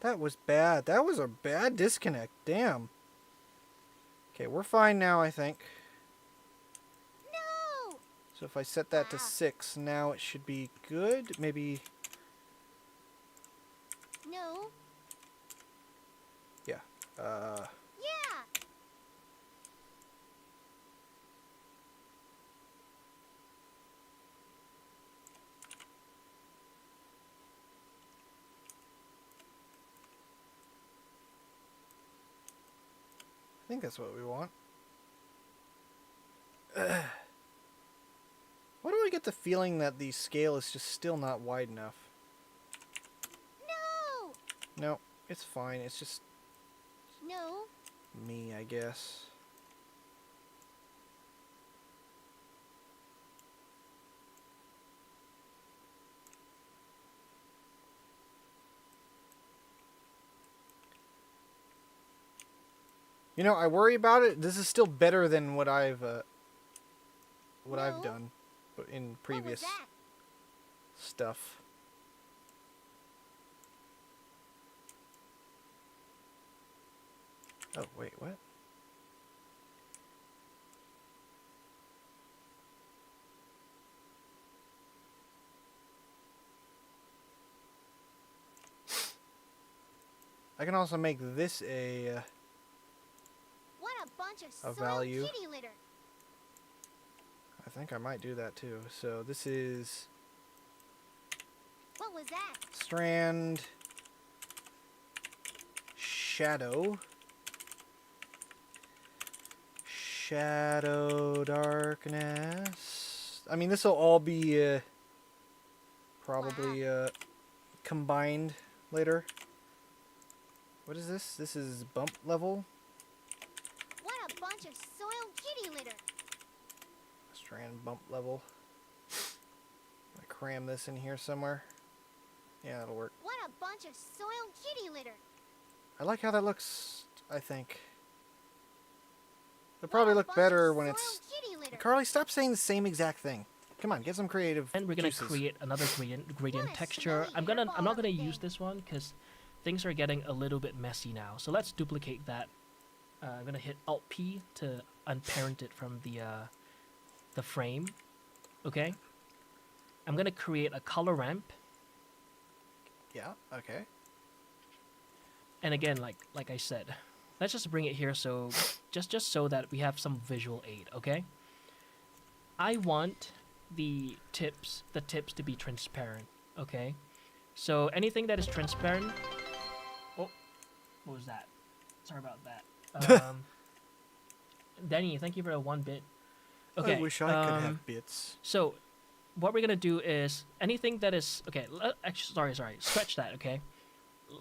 That was bad. That was a bad disconnect. Damn. Okay, we're fine now, I think. No! So if I set that to 6, now it should be good. Maybe, No. yeah. Yeah! I think that's what we want. Why do I get the feeling that the scale is just still not wide enough? No! No, it's fine. It's just No. me, I guess. You know, I worry about it. This is still better than what I've No. done in What was previous that? stuff. Oh, wait, what? I can also make this What a bunch of soiled value. kitty litter. I think I might do that too. So this is What was that? strand shadow darkness. I mean, this will all be probably combined later. What is this? This is bump level. What a bunch of soiled kitty litter. Strand bump level. I cram this in here somewhere. Yeah, that'll work. What a bunch of soiled kitty litter. I like how that looks, I think. It'll probably look better when it's... Carly, stop saying the same exact thing. Come on, get some creative And we're gonna juices. create another gradient What a texture. smelly I'm hairball not of a gonna use thing. this one because things are getting a little bit messy now. So let's duplicate that. I'm gonna hit Alt P to unparent it from the frame. Okay. I'm gonna create a color ramp, Yeah, okay. and again, like I said, let's just bring it here so just so that we have some visual aid. Okay. I want the tips to be transparent. Okay. So anything that is transparent. Oh, what was that? Sorry about that. Denny, thank you for the 1 bit. Okay. I wish I could have bits. So, what we're gonna do is anything that is okay. Actually, sorry. Scratch that. Okay.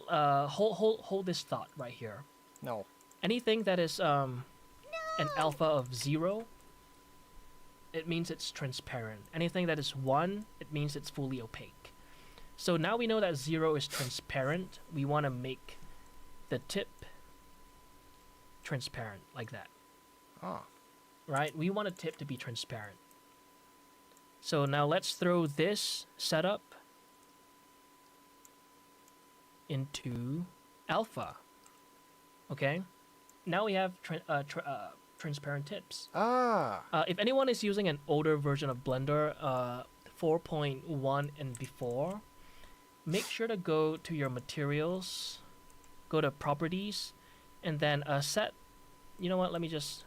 Hold this thought right here. No. Anything that is an alpha of 0, it means it's transparent. Anything that is 1, it means it's fully opaque. So now we know that 0 is transparent. We want to make the tip transparent like that. Oh. Right? We want a tip to be transparent. So now let's throw this setup into alpha. Okay? Now we have transparent tips. Ah. If anyone is using an older version of Blender, 4.1 and before, make sure to go to your materials, go to properties, and then set. You know what? Let me just.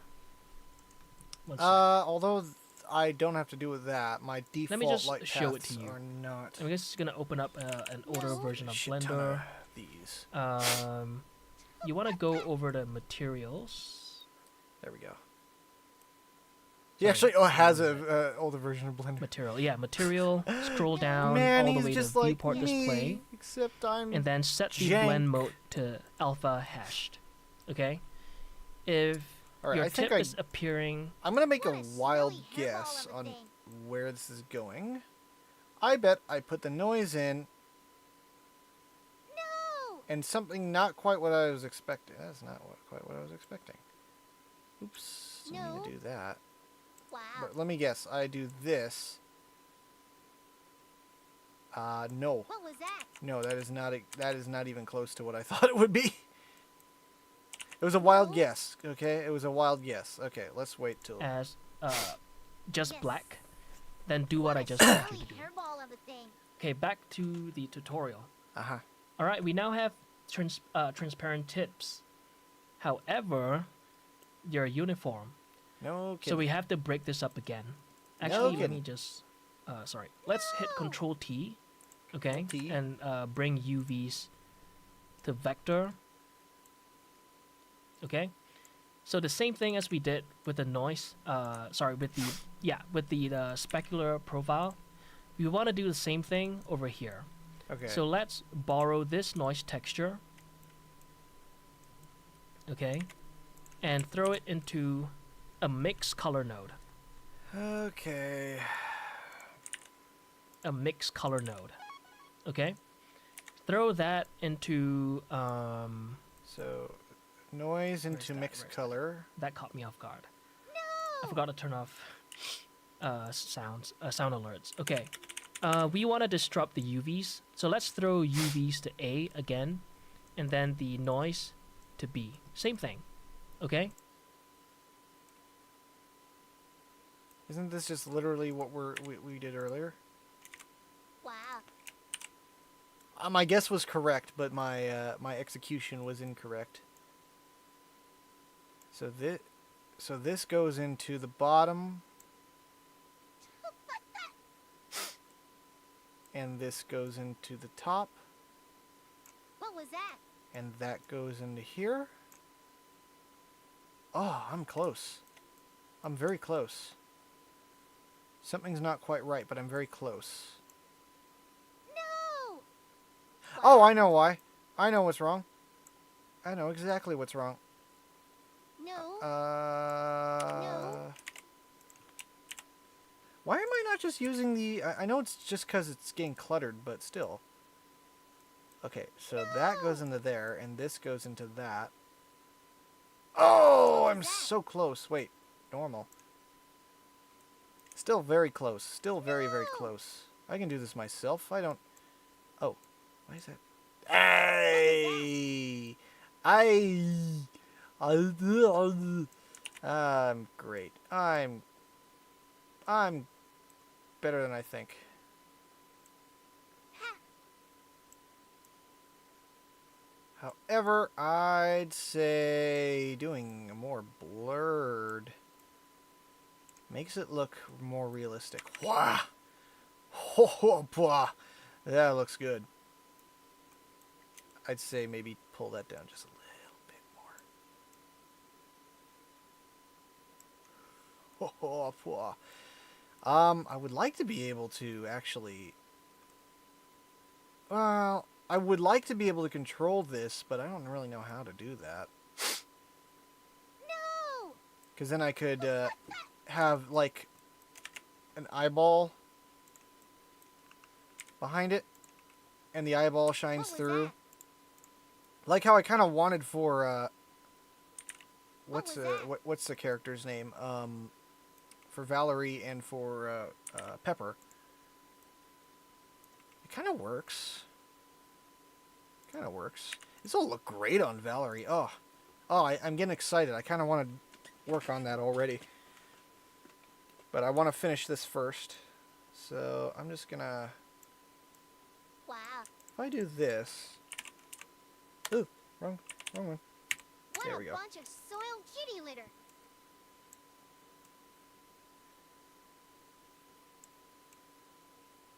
One sec. Although I don't have to do with that, my default me just light show it paths to you. are not. I'm just gonna open up an older No. version of Shit ton Blender. of these. You want to go over to materials. There we go. Yeah, actually, it has a older version of Blender. Material, yeah, material. Scroll down Man, all the he's way just to like viewport me, display, except I'm. and then set the jank. blend mode to alpha hashed. Okay. If All right, your I think tip is appearing, I'm gonna make What a a wild smelly hairball guess of a on thing. where this is going. I bet I put the noise in No! and something not quite what I was expecting. That's not quite what I was expecting. Oops, I No. need to do that. Wow. But let me guess. I do this. No. What was that? No, that is not even close to what I thought it would be. It was a wild No. guess, okay? It was a wild guess. Okay, let's wait till... As just Yes. black, then do what I a just told you swirly to do. hairball of a thing. Okay, back to the tutorial. Uh-huh. All right, we now have transparent tips. However, they're uniform, No kidding. so we have to break this up again. No Actually, let kidding. me just sorry. Let's hit No. Control T, okay, T. and bring UVs to vector. Okay, so the same thing as we did with the noise. With the specular profile. We want to do the same thing over here. Okay. So let's borrow this noise texture, okay, and throw it into a mix color node. Okay. A mix color node, okay. Throw that into So, noise into that? mixed Where's that? color. that caught me off guard. I No. forgot to turn off sound alerts. Okay, we want to disrupt the UVs, so let's throw UVs to A again, and then the noise to B. Same thing, okay. Isn't this just literally what we did earlier? Wow. My guess was correct, but my my execution was incorrect. So this goes into the bottom, and this goes into the top, What was that? and that goes into here. Oh, I'm close. I'm very close. Something's not quite right, but I'm very close. No. Oh, I know why. I know what's wrong. I know exactly what's wrong. No. Why am I not just using the... I know it's just because it's getting cluttered, but still. Okay, so that goes into there, and this goes into that. Oh, I'm so close. Wait, normal. Still very close. Still very, very close. I can do this myself. I don't... Oh, why is that? Hey! I'm great. I'm better than I think. However, I'd say doing a more blurred makes it look more realistic. Wow! That looks good. I'd say maybe pull that down just a little bit more. I would like to be able to actually... Well, I would like to be able to control this, but I don't really know how to do that. No. Because then I could have, like, an eyeball behind it, and the eyeball shines What was through. that? Like how I kind of wanted for, What was that? what's the character's name? For Valerie and for Pepper. It kind of works. Kind of works. This will look great on Valerie. Oh, I'm getting excited. I kind of want to work on that already. But I want to finish this first. So I'm just gonna... Wow. If I do this... Ooh, wrong one. What There a we go. bunch of soiled kitty litter.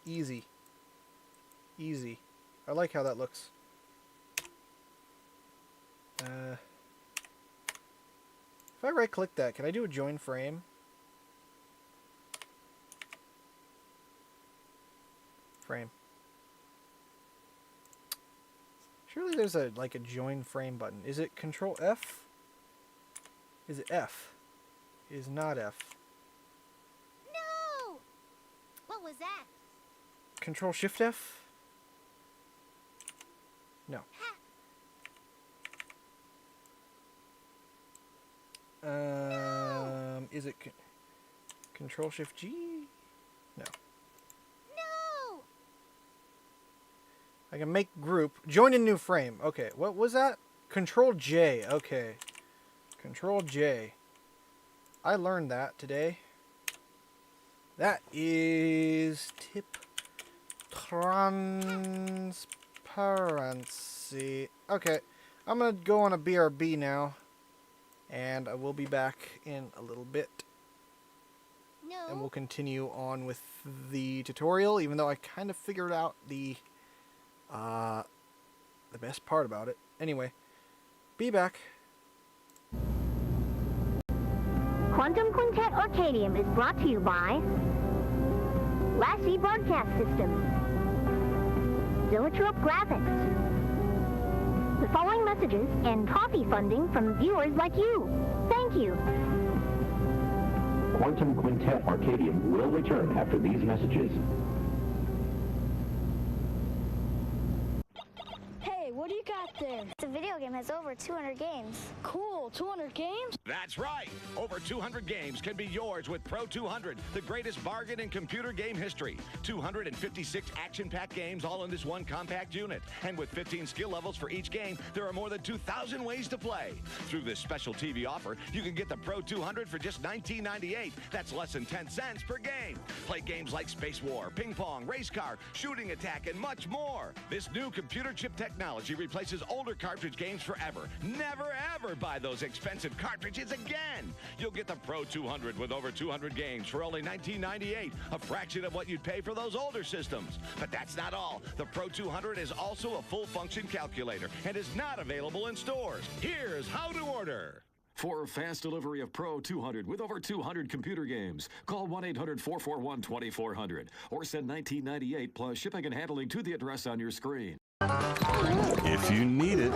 Easy. Easy. I like how that looks. If I right click that, can I do a join frame? Frame. Surely there's a like a join frame button. Is it Control F? Is it F? It is not F. No. What was that? Control Shift F? No. Is it Control Shift G? No. No. I can make group. Join in new frame. Okay, what was that? Control J. Okay. Control J. I learned that today. That is tip transparency. Okay, I'm gonna go on a BRB now, and I will be back in a little bit, and we'll continue on with the tutorial. Even though I kind of figured out the best part about it. Anyway, be back. Quantum Quintet Arcadium is brought to you by Lassie Broadcast Systems, Zoetrope Graphics, the following messages and coffee funding from viewers like you. Thank you. Quantum Quintet Arcadium will return after these messages. Hey, what do you got there? The video game has over 200 games. Cool, 200 games? That's right. Over 200 games can be yours with Pro 200, the greatest bargain in computer game history. 256 action-packed games all in this one compact unit. And with 15 skill levels for each game, there are more than 2,000 ways to play. Through this special TV offer, you can get the Pro 200 for just $19.98. That's less than 10 cents per game. Play games like Space War, Ping Pong, Race Car, Shooting Attack, and much more. This new computer chip technology replaces older cartridge games forever. Never ever buy those expensive cartridges again. You'll get the Pro 200 with over 200 games for only $19.98, a fraction of what you'd pay for those older systems. But that's not all. The Pro 200 is also a full function calculator and is not available in stores. Here's how to order. For fast delivery of Pro 200 with over 200 computer games, call 1-800-441-2400 or send $19.98 plus shipping and handling to the address on your screen. If you need it.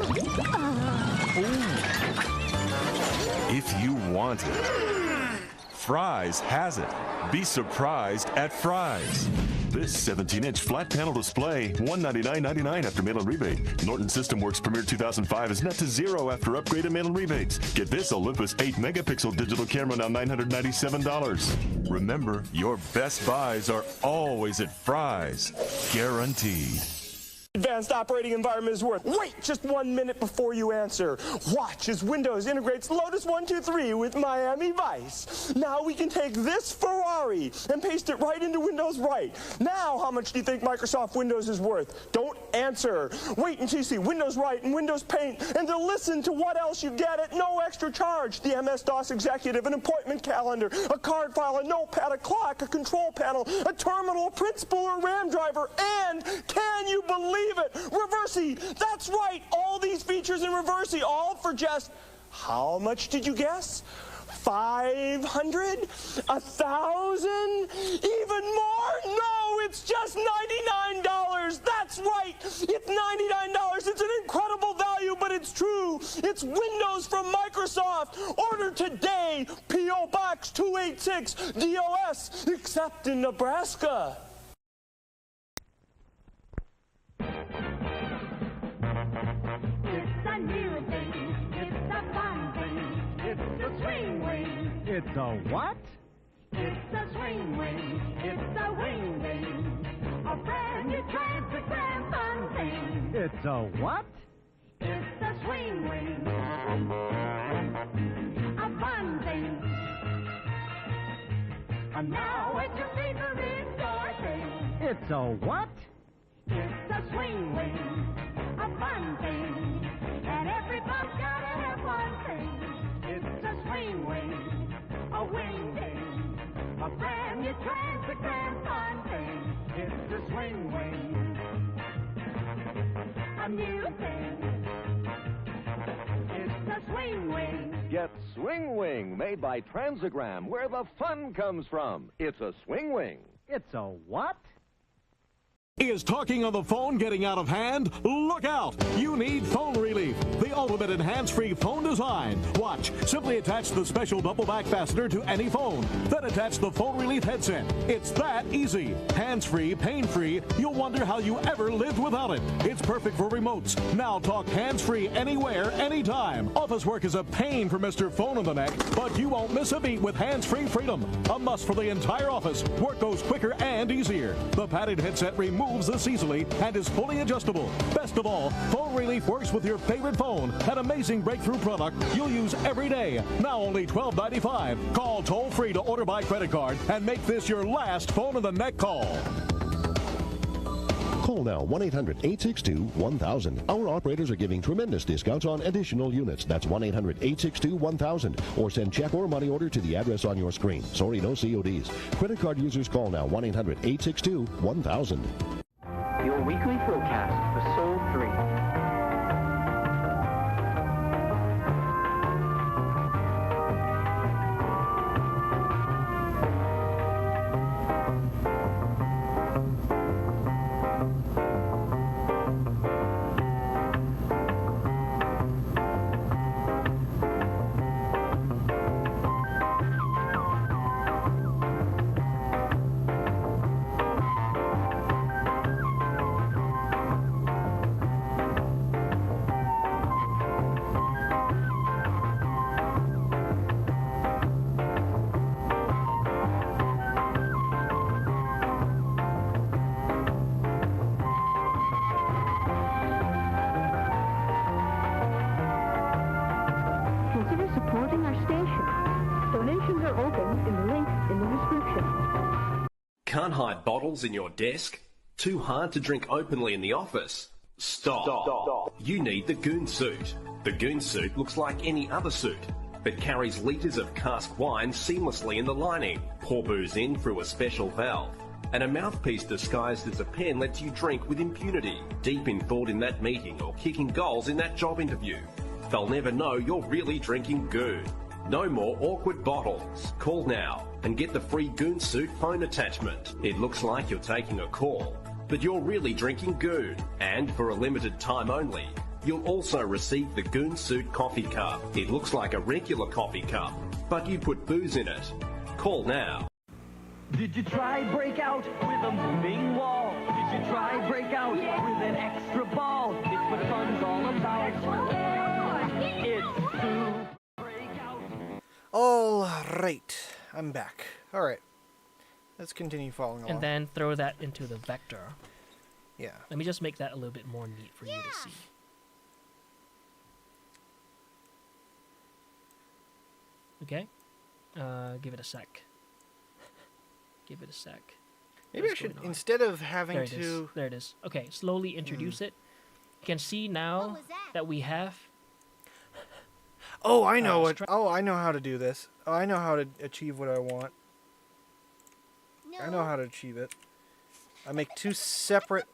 If you want it. Fry's has it. Be surprised at Fry's. This 17-inch flat panel display, $199.99 after mail-in rebate. Norton System Works Premier 2005 is net to zero after upgrade and mail-in rebates. Get this Olympus 8-megapixel digital camera, now $997. Remember, your best buys are always at Fry's. Guaranteed. Advanced operating environment is worth. Wait just 1 minute before you answer. Watch as Windows integrates Lotus 123 with Miami Vice. Now we can take this Ferrari and paste it right into Windows Right. Now how much do you think Microsoft Windows is worth? Don't answer. Wait until you see Windows Right and Windows Paint and to listen to what else you get at no extra charge. The MS-DOS Executive, an appointment calendar, a card file, a notepad, a clock, a control panel, a terminal, a principal or RAM driver, and can you believe it? Reversi! That's right! All these features in Reversi, all for just, how much did you guess? 500? 1,000? Even more? No, it's just $99! That's right! It's $99! It's an incredible value, but it's true! It's Windows from Microsoft! Order today! P.O. Box 286 DOS, except in Nebraska! It's a new thing, it's a fun thing, it's a swing wing. It's a what? It's a swing wing, it's a wing wing. A brand new transparent fun thing. It's a what? It's a swing wing. A fun thing. And now it's your favorite store thing. It's a what? It's a swing wing. A fun thing, and everybody's gotta have one thing. It's a swing wing, a wing thing, a brand new transparent fun thing. It's a swing wing, a new thing. It's a swing wing. Get Swing Wing, made by Transagram, where the fun comes from. It's a swing wing. It's a what? Is talking on the phone getting out of hand? Look out! You need phone relief. The ultimate in hands-free phone design. Watch. Simply attach the special double back fastener to any phone. Then attach the phone relief headset. It's that easy. Hands-free, pain-free. You'll wonder how you ever lived without it. It's perfect for remotes. Now talk hands-free anywhere, anytime. Office work is a pain for Mr. Phone in the Neck, but you won't miss a beat with hands-free freedom. A must for the entire office. Work goes quicker and easier. The padded headset removes moves this easily, and is fully adjustable. Best of all, Phone Relief works with your favorite phone. An amazing breakthrough product you'll use every day. Now only $12.95. Call toll-free to order by credit card and make this your last phone of the neck call. Call now 1-800-862-1000. Our operators are giving tremendous discounts on additional units. That's 1-800-862-1000. Or send check or money order to the address on your screen. Sorry, no CODs. Credit card users call now 1-800-862-1000. Your weekly forecast for Soul 3. Consider supporting our station. Donations are open in the link in the description. Can't hide bottles in your desk? Too hard to drink openly in the office? Stop. You need the Goon Suit. The Goon Suit looks like any other suit, but carries litres of cask wine seamlessly in the lining. Pour booze in through a special valve. And a mouthpiece disguised as a pen lets you drink with impunity, deep in thought in that meeting or kicking goals in that job interview. They'll never know you're really drinking Goon. No more awkward bottles. Call now and get the free Goon Suit phone attachment. It looks like you're taking a call, but you're really drinking Goon. And for a limited time only, you'll also receive the Goon Suit coffee cup. It looks like a regular coffee cup, but you put booze in it. Call now. Did you try breakout with a moving wall? Did you try breakout with an extra ball? It's what fun's all about. It's to breakout. All right, I'm back. All right, let's continue following along. And then throw that into the vector. Yeah. Let me just make that a little bit more neat for you to see. Okay. Give it a sec. Give it a sec. Maybe I should, instead of having there to... There it is. Okay, slowly introduce it. You can see now that we have... Oh, I know what... Oh, I know how to do this. Oh, I know how to achieve what I want. No. I know how to achieve it. I make two separate...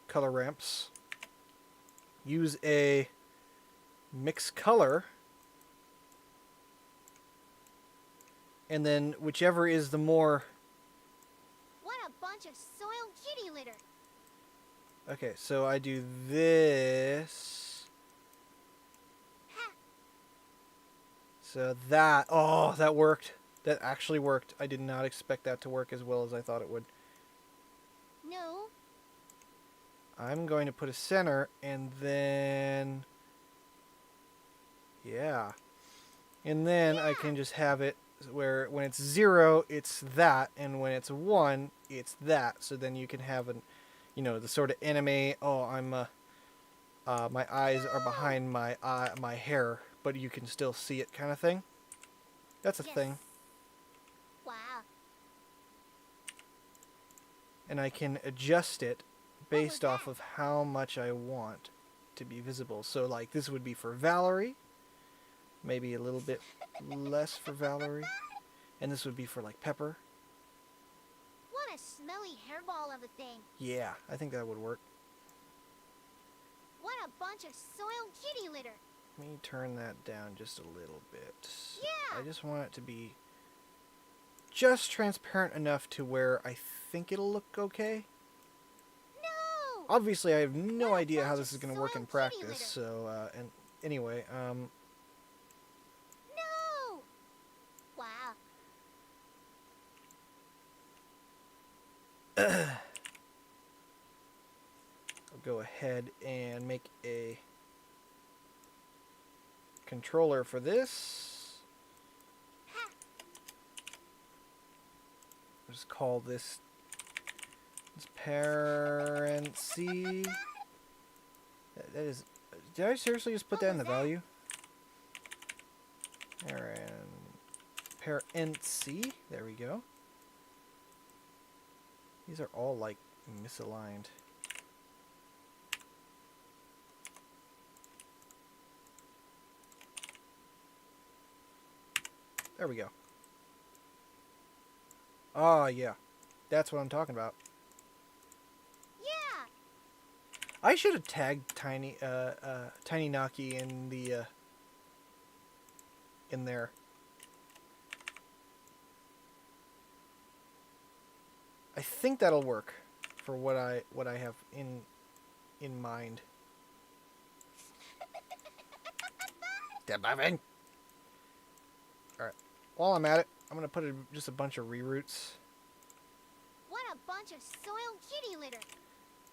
color ramps. Use a mix color. And then whichever is the more... What a bunch of soiled kitty litter. Okay, so I do this. So that... Oh, that worked. That actually worked. I did not expect that to work as well as I thought it would. No. I'm going to put a center, and then... Yeah. And then I can just have it where when it's 0, it's that, and when it's 1, it's that. So then you can have an, you know, the sort of anime. Oh, I'm my eyes are behind my hair, but you can still see it kind of thing. That's a thing. Wow. And I can adjust it based off of how much I want to be visible. So like this would be for Valerie. Maybe a little bit less for Valerie. And this would be for like Pepper. What a smelly hairball of a thing. Yeah, I think that would work. What a bunch of soiled kitty litter. Let me turn that down just a little bit. Yeah. I just want it to be just transparent enough to where I think it'll look okay. No. Obviously, I have no idea how this is going to work in practice. So, and anyway, No. Wow. I'll go ahead and make a controller for this. Let's call this parent C. That is. Did I seriously just put that in the value? Parent C. There we go. These are all like misaligned. There we go. Oh yeah, that's what I'm talking about. Yeah. I should have tagged TinyNocky in the in there. I think that'll work for what I have in mind. Debuffing. All right. While I'm at it, I'm gonna put just a bunch of reroutes. What a bunch of soiled kitty litter.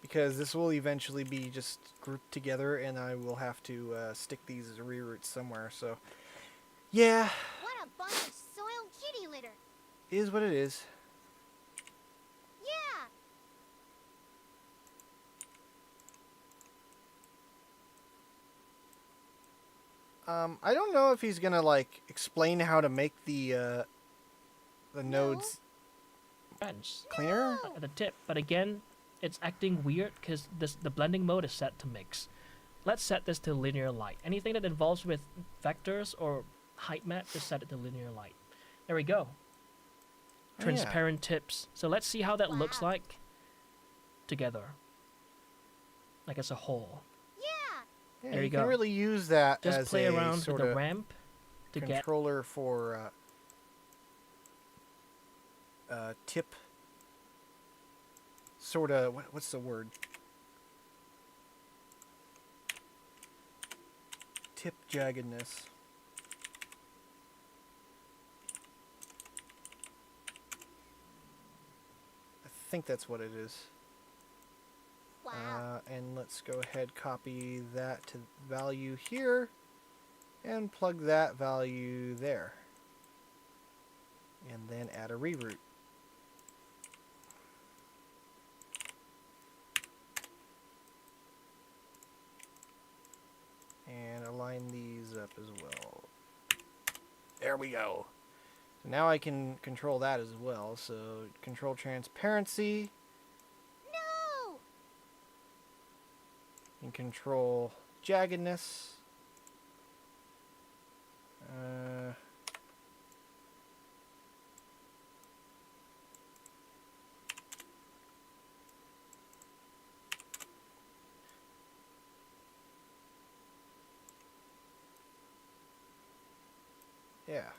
Because this will eventually be just grouped together, and I will have to stick these as reroutes somewhere. So, yeah. What a bunch of soiled kitty litter. Is what it is. Yeah. I don't know if he's gonna like explain how to make the nodes cleaner at the tip, but again, it's acting weird because the blending mode is set to mix. Let's set this to linear light. Anything that involves with vectors or height map, just set it to linear light. There we go. Transparent tips. So let's see how that looks like together, like as a whole. Yeah, there you can go. really use that just as play a around sort with the of ramp to controller for tip. Sort of. What's the word? Tip jaggedness. I think that's what it is. Wow. And let's go ahead, copy that to value here, and plug that value there. And then add a reroute. And align these up as well. There we go. So now I can control that as well. So control transparency. No! And control jaggedness. Yeah.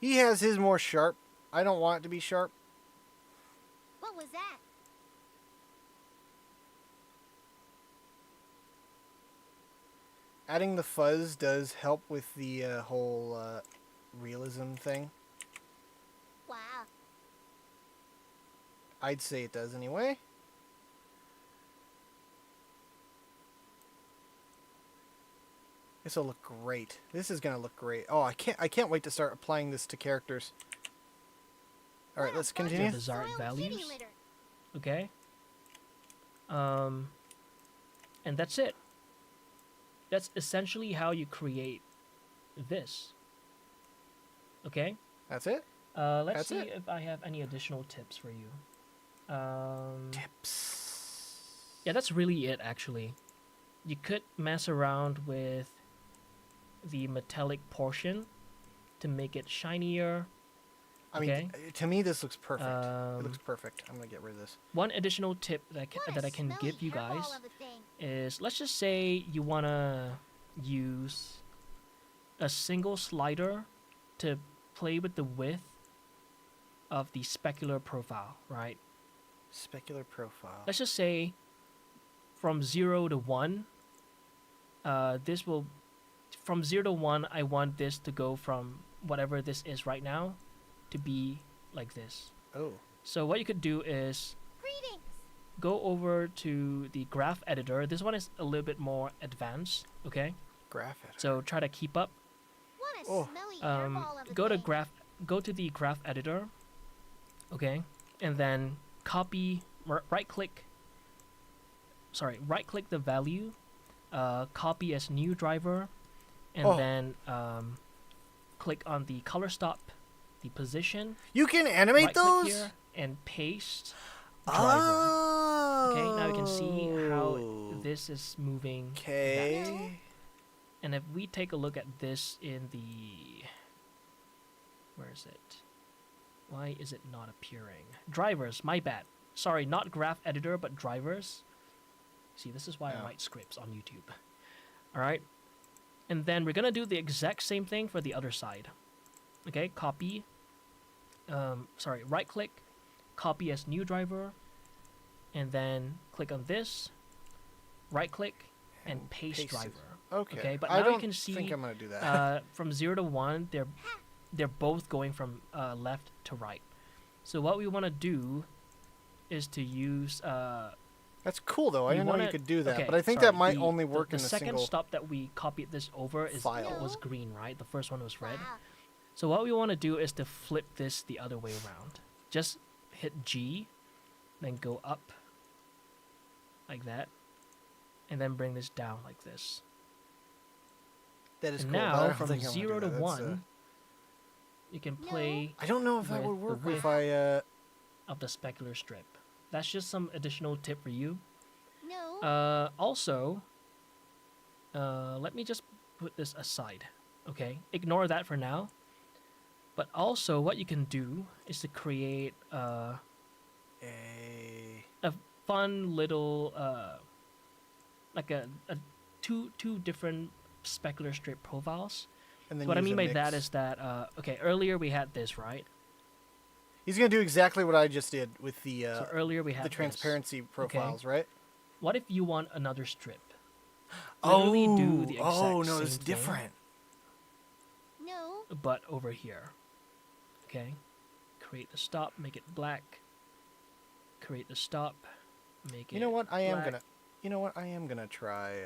He has his more sharp. I don't want it to be sharp. What was that? Adding the fuzz does help with the whole realism thing. Wow. I'd say it does anyway. This will look great. This is gonna look great. Oh, I can't wait to start applying this to characters. All right, let's continue. Desired values. Okay. And that's it. That's essentially how you create this. Okay. That's it. Let's see if I have any additional tips for you. Tips. Yeah, that's really it. Actually, you could mess around with the metallic portion to make it shinier. I mean, to me, this looks perfect. It looks perfect. I'm gonna get rid of this. One additional tip that I can give you guys is, let's just say you wanna use a single slider to play with the width of the specular profile, right? Specular profile. Let's just say from 0 to 1. This will, from 0 to 1, I want this to go from whatever this is right now to be like this. Oh. So what you could do is go over to the graph editor. This one is a little bit more advanced, okay? Graph editor. So try to keep up. What a smelly hairball of a Go to thing. graph go to the graph editor, okay, and then copy, right click the value, copy as new driver, and then click on the color stop, the position. You can animate right click those? here and paste driver. Okay, now you can see how this is moving. Okay. And if we take a look at this in the... Where is it? Why is it not appearing? Drivers, my bad. Sorry, not graph editor, but drivers. See, this is why I write scripts on YouTube. Alright. And then we're going to do the exact same thing for the other side. Okay, copy. Right click. Copy as new driver. And then click on this. Right click. And paste driver. Okay. But I now don't you can see think I'm gonna do that. from 0 to 1, they're both going from left to right. So what we want to do is to use. That's cool though. I didn't know you could do that, okay, but I think sorry, that might only work the in a second single stop that we copied this over is file. was green, right? The first one was red. So what we want to do is to flip this the other way around. Just hit G, then go up like that, and then bring this down like this. That is and cool. now, I don't from think I'm gonna 0 do to that. 1, you can play. I don't know if that would work if I of the specular strip. That's just some additional tip for you. No. Also, let me just put this aside. Okay, ignore that for now. But also, what you can do is to create a fun little like a two different specular strip profiles. And then What I use mean a by mix. that is that okay, earlier we had this, right? He's gonna do exactly what I just did with the So earlier we had the this. transparency profiles, Okay. right? What if you want another strip? Literally do the exact no, same it's thing, different. No. but over here. Okay, create the stop, make it black. Create the stop, make it. You know what? I am black. gonna. You know what? I am gonna try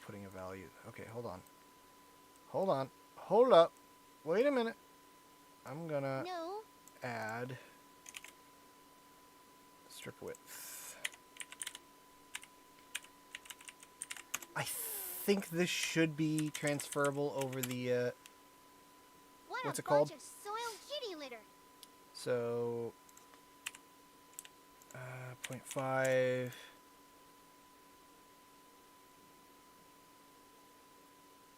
putting a value. Okay, hold on. Hold on. Hold up. Wait a minute. I'm gonna add strip width. I think this should be transferable over the what's it called? Bunch of soiled kitty litter. So 0.5.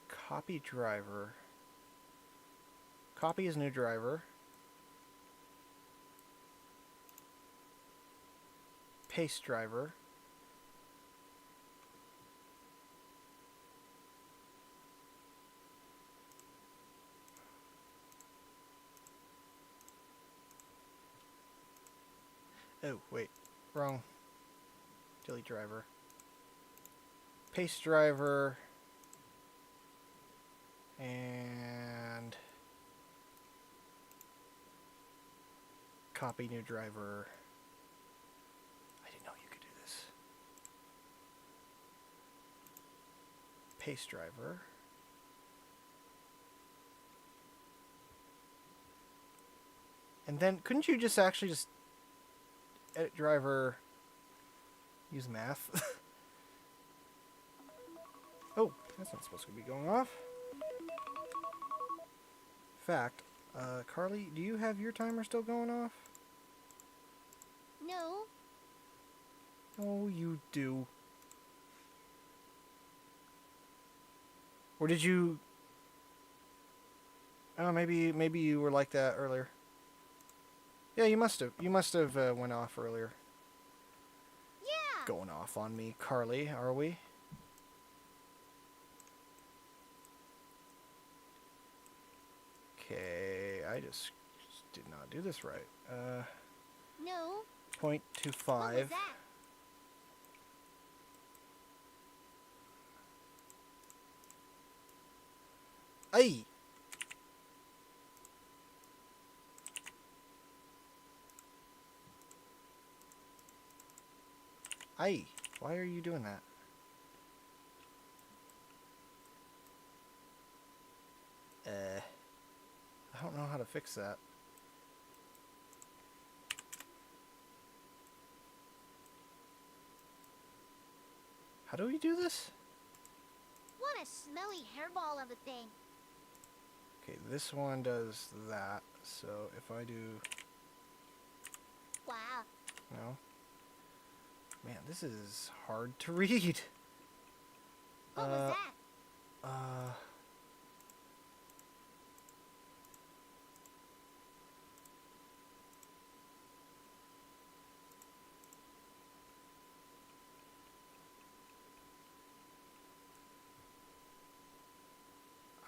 Copy driver. Copy is new driver. Paste driver. Oh, wait. Wrong. Delete driver. Paste driver. And copy new driver. I didn't know you could do this. Paste driver. And then couldn't you just actually just edit driver, use math? Oh, that's not supposed to be going off. Fact, Carly, do you have your timer still going off? No. Oh, you do. Or did you... Oh, maybe you were like that earlier. Yeah, you must have. You must have went off earlier. Yeah. Going off on me, Carly, are we? Okay, I just did not do this right. No. 0.25. What was that? Aye. Aye. Why are you doing that? I don't know how to fix that. How do we do this? What a smelly hairball of a thing. Okay, this one does that. So if I do... Wow. No. Man, this is hard to read. What was that?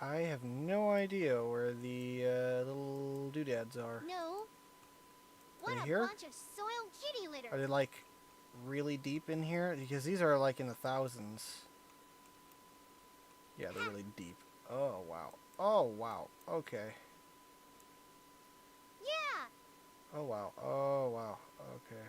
I have no idea where the little doodads are. No. What Are a they here? bunch of soiled kitty litter. Are they like really deep in here? Because these are like in the thousands. Yeah, they're really deep. Oh, wow. Oh, wow. Okay. Yeah. Oh, wow. Oh, wow. Okay.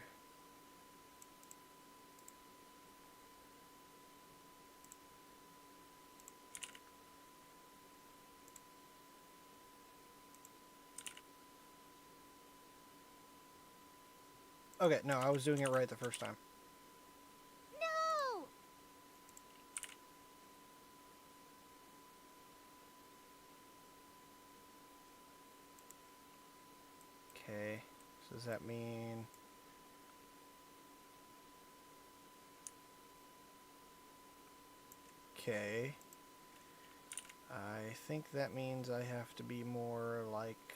Okay, no, I was doing it right the first time. No. Okay, so does that mean... Okay. I think that means I have to be more like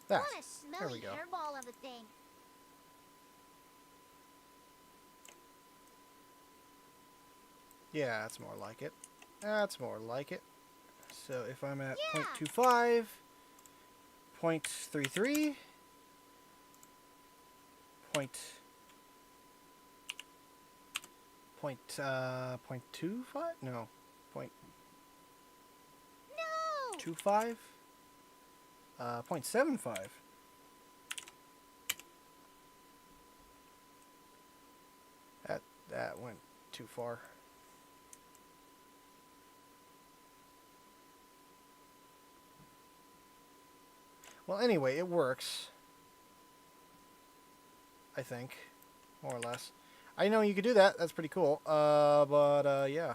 that. What a smelly go. hairball of a thing. Yeah, that's more like it. That's more like it. So if I'm at 0.25, 0.33, point 0.25? No, No. 0.25, 0.75. That went too far. Well, anyway, it works. I think, more or less. I know you could do that. That's pretty cool. Yeah.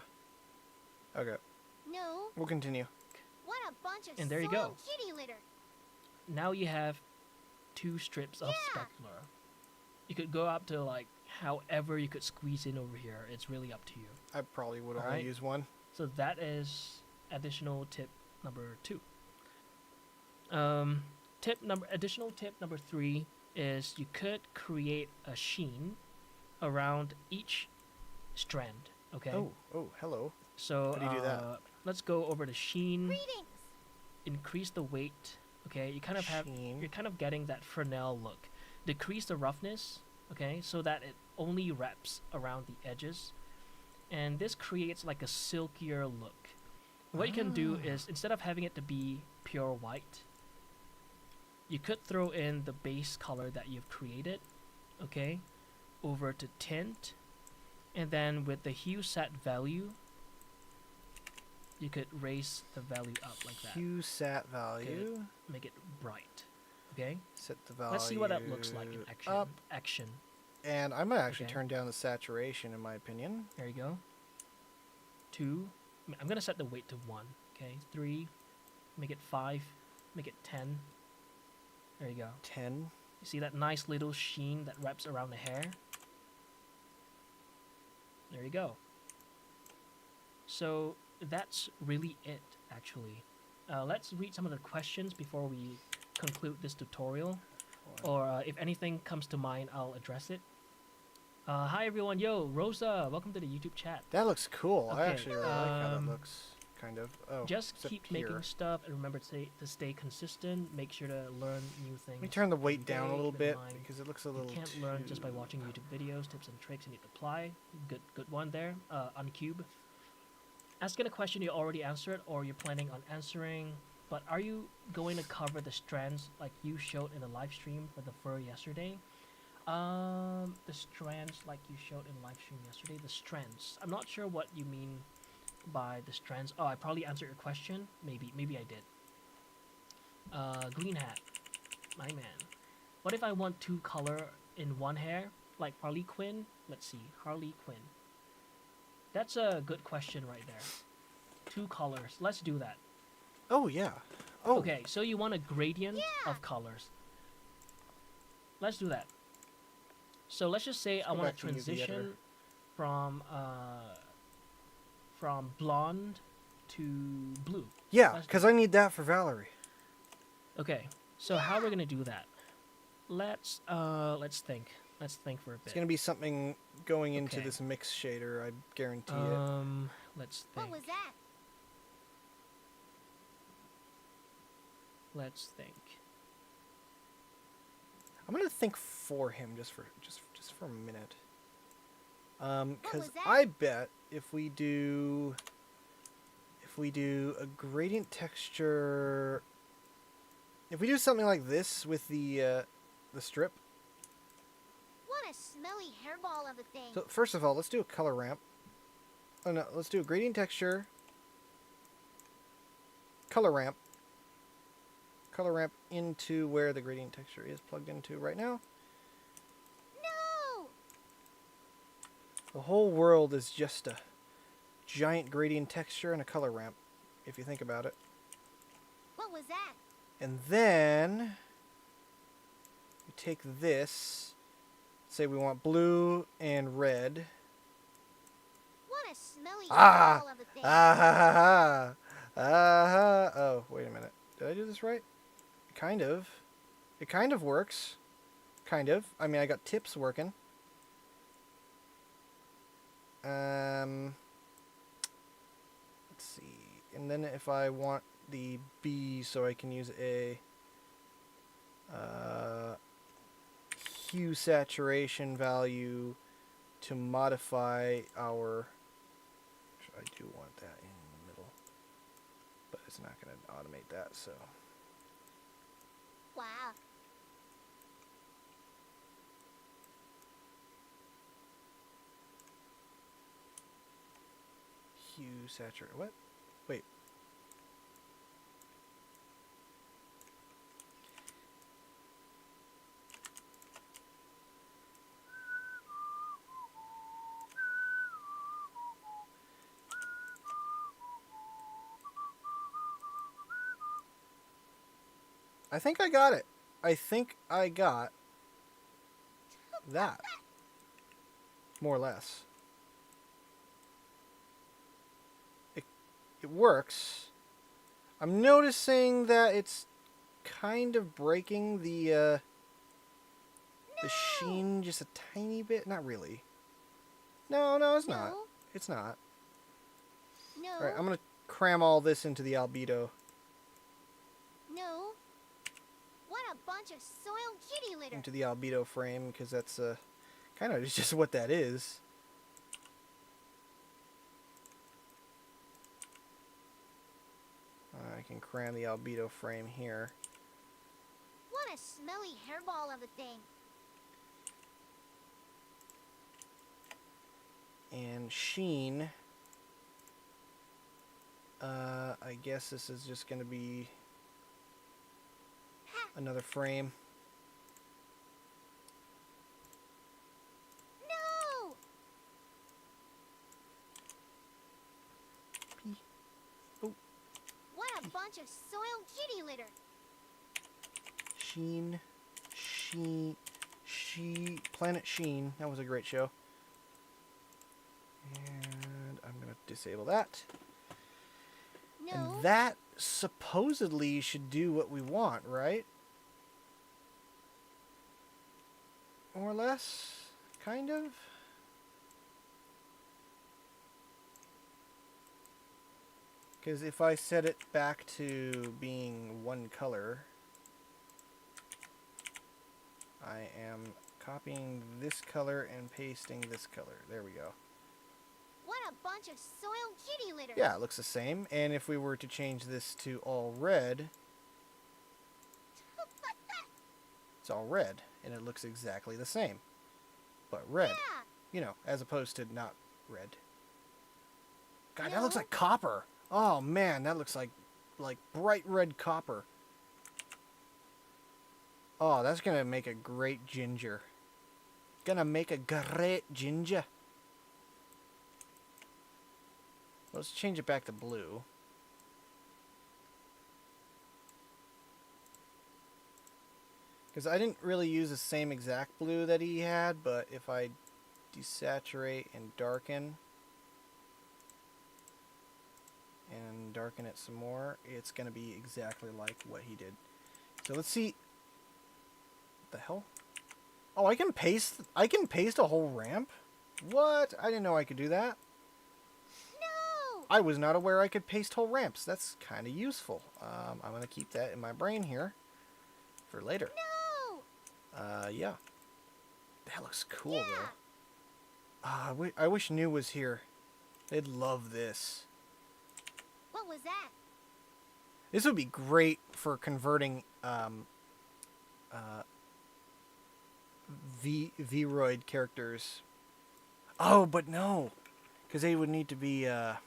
Okay. No. We'll continue. What a bunch of And there you soiled go. kitty litter. Now you have 2 strips of specular. You could go up to like however you could squeeze in over here. It's really up to you. I probably would only Alright. use one. So that is additional tip number 2. Additional tip number 3 is you could create a sheen around each strand. Okay. Oh, hello. So how do you do that? Let's go over to sheen. Greetings. Increase the weight. Okay, you kind of have Sheen. you're kind of getting that Fresnel look. Decrease the roughness. Okay, so that it only wraps around the edges, and this creates like a silkier look. What you can do is instead of having it to be pure white, you could throw in the base color that you've created, okay, over to tint, and then with the hue set value, you could raise the value up like that. Hue sat value. Okay, make it bright, okay? Set the value. Let's see what that looks like in action. Up. Action. And I might actually Okay. turn down the saturation, in my opinion. There you go. 2. I'm gonna set the weight to 1. Okay. 3. Make it 5. Make it 10. There you go. 10. You see that nice little sheen that wraps around the hair? There you go. So that's really it, actually. Let's read some of the questions before we conclude this tutorial. Or if anything comes to mind, I'll address it. Hi everyone, yo, Rosa, welcome to the YouTube chat. That looks cool. I Okay, actually really like how that looks. Kind of. Oh, just except keep here. making stuff and remember to stay consistent. Make sure to learn new things. Let me turn the weight every down a day. little Keep in bit mind, because it looks a little. You can't learn just by watching YouTube videos, tips and tricks. You need to apply. Good one there. Uncube. Asking a question you already answered or you're planning on answering, but are you going to cover the strands like you showed in the live stream for the fur yesterday? The strands like you showed in live stream yesterday. The strands. I'm not sure what you mean by the strands. Oh, I probably answered your question. Maybe I did. Green hat. My man. What if I want 2 color in one hair? Like Harley Quinn? Let's see. Harley Quinn. That's a good question right there. 2 colors. Let's do that. Oh, yeah. Oh. Okay, so you want a gradient of colors. Let's do that. So let's just say I want to transition from blonde to blue. Yeah, because I need that for Valerie. Okay, so how we're gonna do that? Let's think. Let's think for a bit. It's gonna be something going into this mix shader. I guarantee it. Let's think. What was that? Let's think. I'm gonna think for him just for a minute. Because I bet if we do a gradient texture, if we do something like this with the strip. What a smelly hairball of a thing. So first of all, let's do a color ramp. Oh no, let's do a gradient texture. Color ramp into where the gradient texture is plugged into right now. No! The whole world is just a giant gradient texture and a color ramp, if you think about it. What was that? And then we take this, say we want blue and red. What a smelly Ah! hairball of a thing. Ah ha ha ha! Ah ha! Oh, wait a minute. Did I do this right? Kind of. It kind of works. Kind of. I mean, I got tips working. Let's see. And then if I want the B, so I can use a hue saturation value to modify our. I do want that in the middle, but it's not going to automate that, so. Wow. Hue saturate. What? Wait. I think I got it. I think I got that. More or less. It works. I'm noticing that it's kind of breaking the sheen just a tiny bit. Not really. No, it's not. It's not. No. All right, I'm gonna cram all this into the albedo. No. What a bunch of soiled kitty litter. Into the albedo frame, because that's kind of just what that is. I can cram the albedo frame here. What a smelly hairball of a thing. And sheen. I guess this is just going to be another frame. No! Oh. What a bunch of soiled kitty litter. Sheen. Planet Sheen. That was a great show. And I'm going to disable that. No. And that supposedly should do what we want, right? More or less? Kind of? Because if I set it back to being one color, I am copying this color and pasting this color. There we go. What a bunch of soiled kitty litter. Yeah, it looks the same. And if we were to change this to all red, it's all red. And it looks exactly the same. But red. Yeah. You know, as opposed to not red. God, that looks like copper. Oh, man, that looks like bright red copper. Oh, that's going to make a great ginger. Gonna make a great ginger. Let's change it back to blue. Because I didn't really use the same exact blue that he had, but if I desaturate and darken it some more, it's going to be exactly like what he did. So let's see. What the hell? Oh, I can paste a whole ramp? What? I didn't know I could do that. No! I was not aware I could paste whole ramps. That's kind of useful. I'm going to keep that in my brain here for later. No! Yeah. That looks cool, though. I wish New was here. They'd love this. What was that? This would be great for converting Vroid characters. Oh, but no, because they would need to be Well,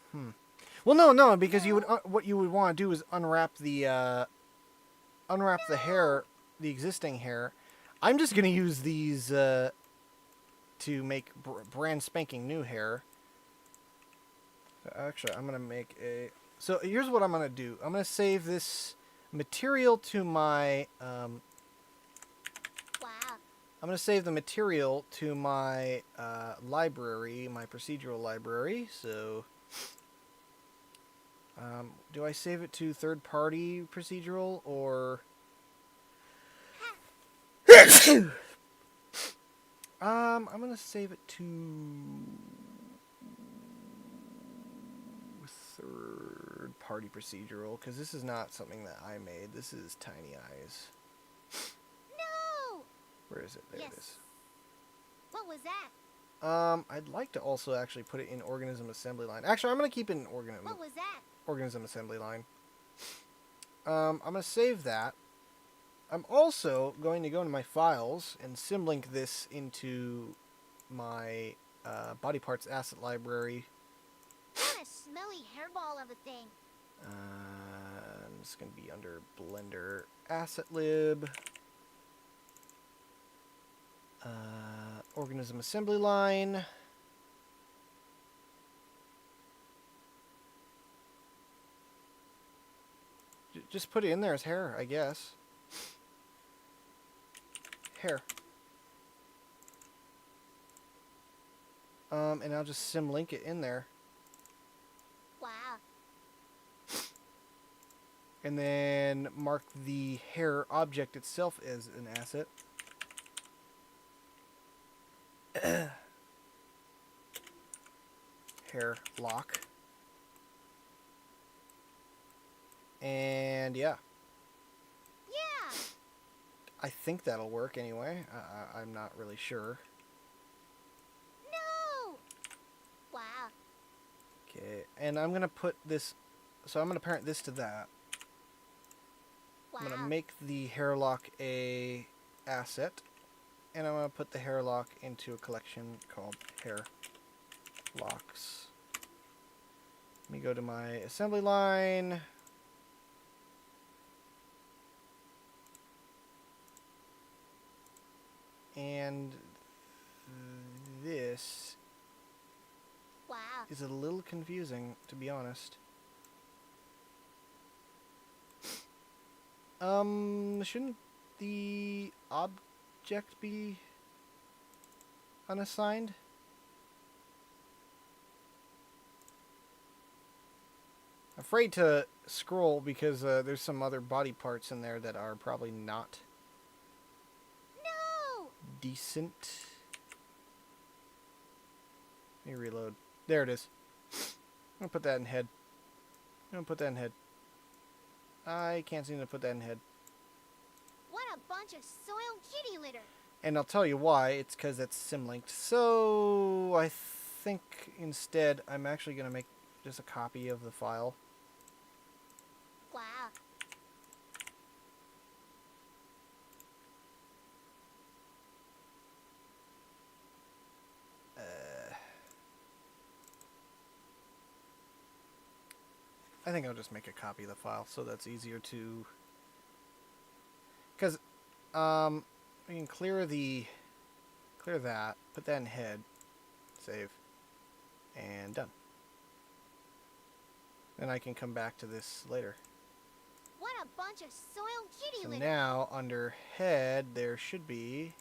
no, because you would what you would want to do is unwrap the hair, the existing hair. I'm just gonna use these to make brand spanking new hair. So actually, I'm gonna make a. So here's what I'm gonna do. I'm gonna save this material to my. I'm gonna save the material to my library, my procedural library. So, do I save it to third-party procedural or? I'm gonna save it to third-party procedural because this is not something that I made. This is Tiny Eyes. No! Where is it? There it is. What was that? I'd like to also actually put it in organism assembly line. Actually, I'm gonna keep it in What was that? organism assembly line. I'm gonna save that. I'm also going to go into my files and symlink this into my body parts asset library. What a smelly hairball of a thing. It's going to be under Blender Asset Lib. Organism assembly line. Just put it in there as hair, I guess. Hair. And I'll just symlink it in there. Wow. And then mark the hair object itself as an asset. Hair lock. And yeah. Yeah. I think that'll work anyway. I'm not really sure. No. Wow. Okay, and I'm gonna put this. So I'm gonna parent this to that. Wow. I'm gonna make the hair lock a asset, and I'm gonna put the hair lock into a collection called hair locks. Let me go to my assembly line. And this is a little confusing, to be honest. Shouldn't the object be unassigned? I'm afraid to scroll because there's some other body parts in there that are probably not decent. Let me reload. There it is. I'm gonna put that in head. I can't seem to put that in head. What a bunch of soiled kitty litter. And I'll tell you why. It's because it's symlinked. So I think instead I'm actually gonna make just a copy of the file. Wow. I think I'll just make a copy of the file so that's easier to... Because, we can clear that, put that in head, save, and done. And I can come back to this later. What a bunch of soiled kitty So litter. now, under head, there should be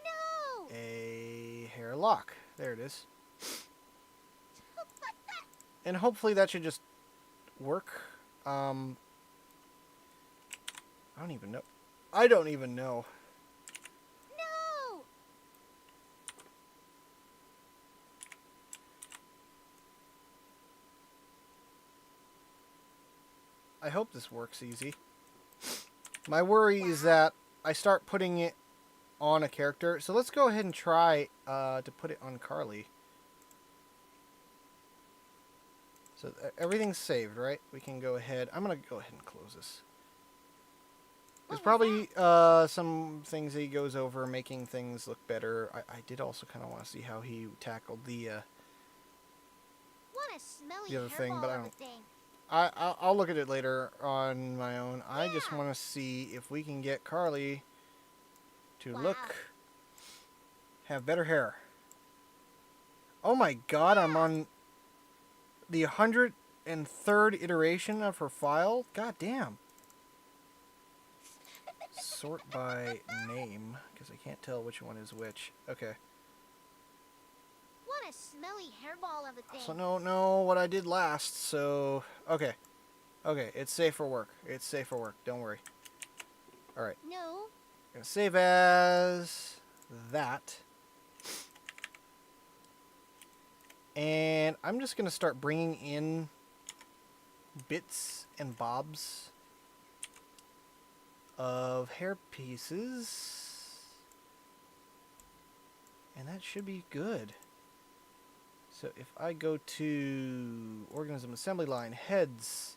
No! a hair lock. There it is. And hopefully that should just work. I don't even know. I don't even know. No! I hope this works easy. My worry is that I start putting it on a character. So let's go ahead and try to put it on Carly. So everything's saved, right? We can go ahead. I'm going to go ahead and close this. There's probably some things that he goes over, making things look better. I did also kind of want to see how he tackled the What a smelly other thing, hairball but I of a don't. thing. I'll look at it later on my own. I just want to see if we can get Carly to have better hair. Oh my god, I'm on the 103rd iteration of her file? God damn. Sort by name, because I can't tell which one is which. Okay. What a smelly hairball of a thing. So no, what I did last, so... Okay. Okay, it's safe for work. It's safe for work, don't worry. Alright. No. Gonna save as... that. And I'm just gonna start bringing in bits and bobs of hair pieces, and that should be good. So if I go to organism assembly line, heads,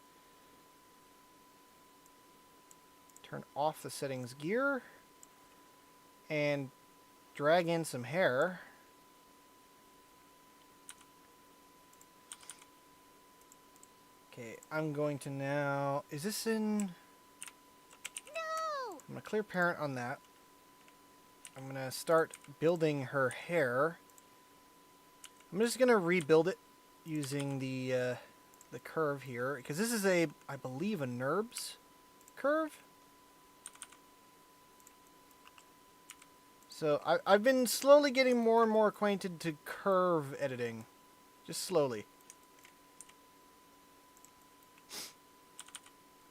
turn off the settings gear, and drag in some hair. Okay, I'm going to now, is this in... I'm going to clear parent on that. I'm going to start building her hair. I'm just going to rebuild it using the curve here. Because this is I believe, a NURBS curve. So I've been slowly getting more and more acquainted to curve editing. Just slowly.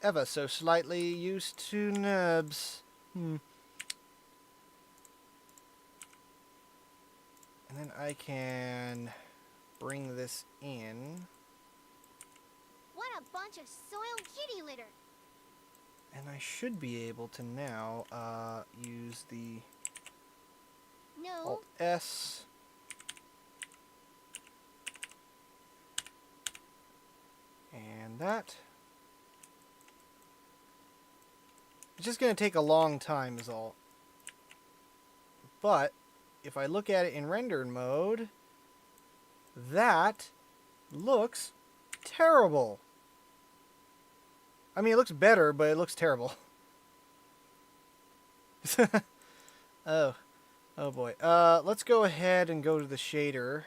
Ever so slightly used to NURBS. And then I can bring this in. What a bunch of soiled kitty litter. And I should be able to now use the No. Alt S. And that. It's just going to take a long time is all. But if I look at it in rendered mode, that looks terrible. I mean, it looks better, but it looks terrible. Oh boy. Let's go ahead and go to the shader.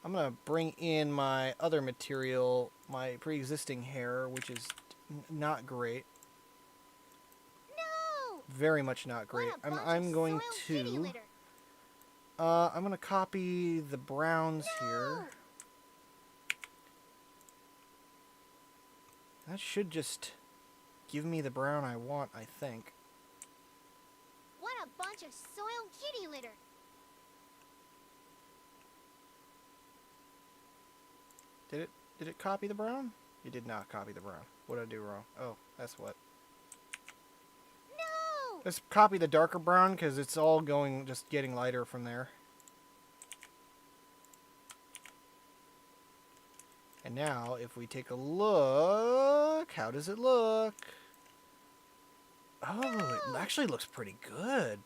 I'm going to bring in my other material, my pre-existing hair, which is not great. No! Very much not great. I'm going to I'm going to copy the browns here. That should just give me the brown I want, I think. What a bunch of soiled kitty litter. Did it copy the brown? It did not copy the brown. What did I do wrong? Oh, that's what. No! Let's copy the darker brown because it's all just getting lighter from there. And now, if we take a look, how does it look? Oh, it actually looks pretty good.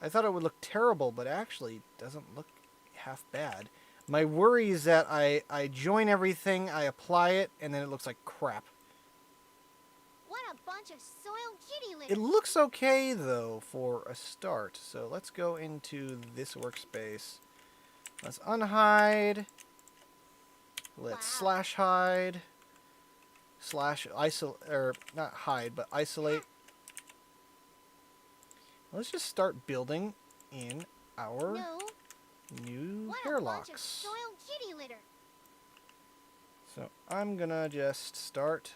I thought it would look terrible, but actually doesn't look half bad. My worry is that I join everything, I apply it, and then it looks like crap. What a bunch of soiled kitty litter. It looks okay, though, for a start. So let's go into this workspace. Let's unhide. Let's slash hide. Slash isolate, or not hide, but isolate. Let's just start building in our new hair locks. Soiled kitty litter. So I'm gonna just start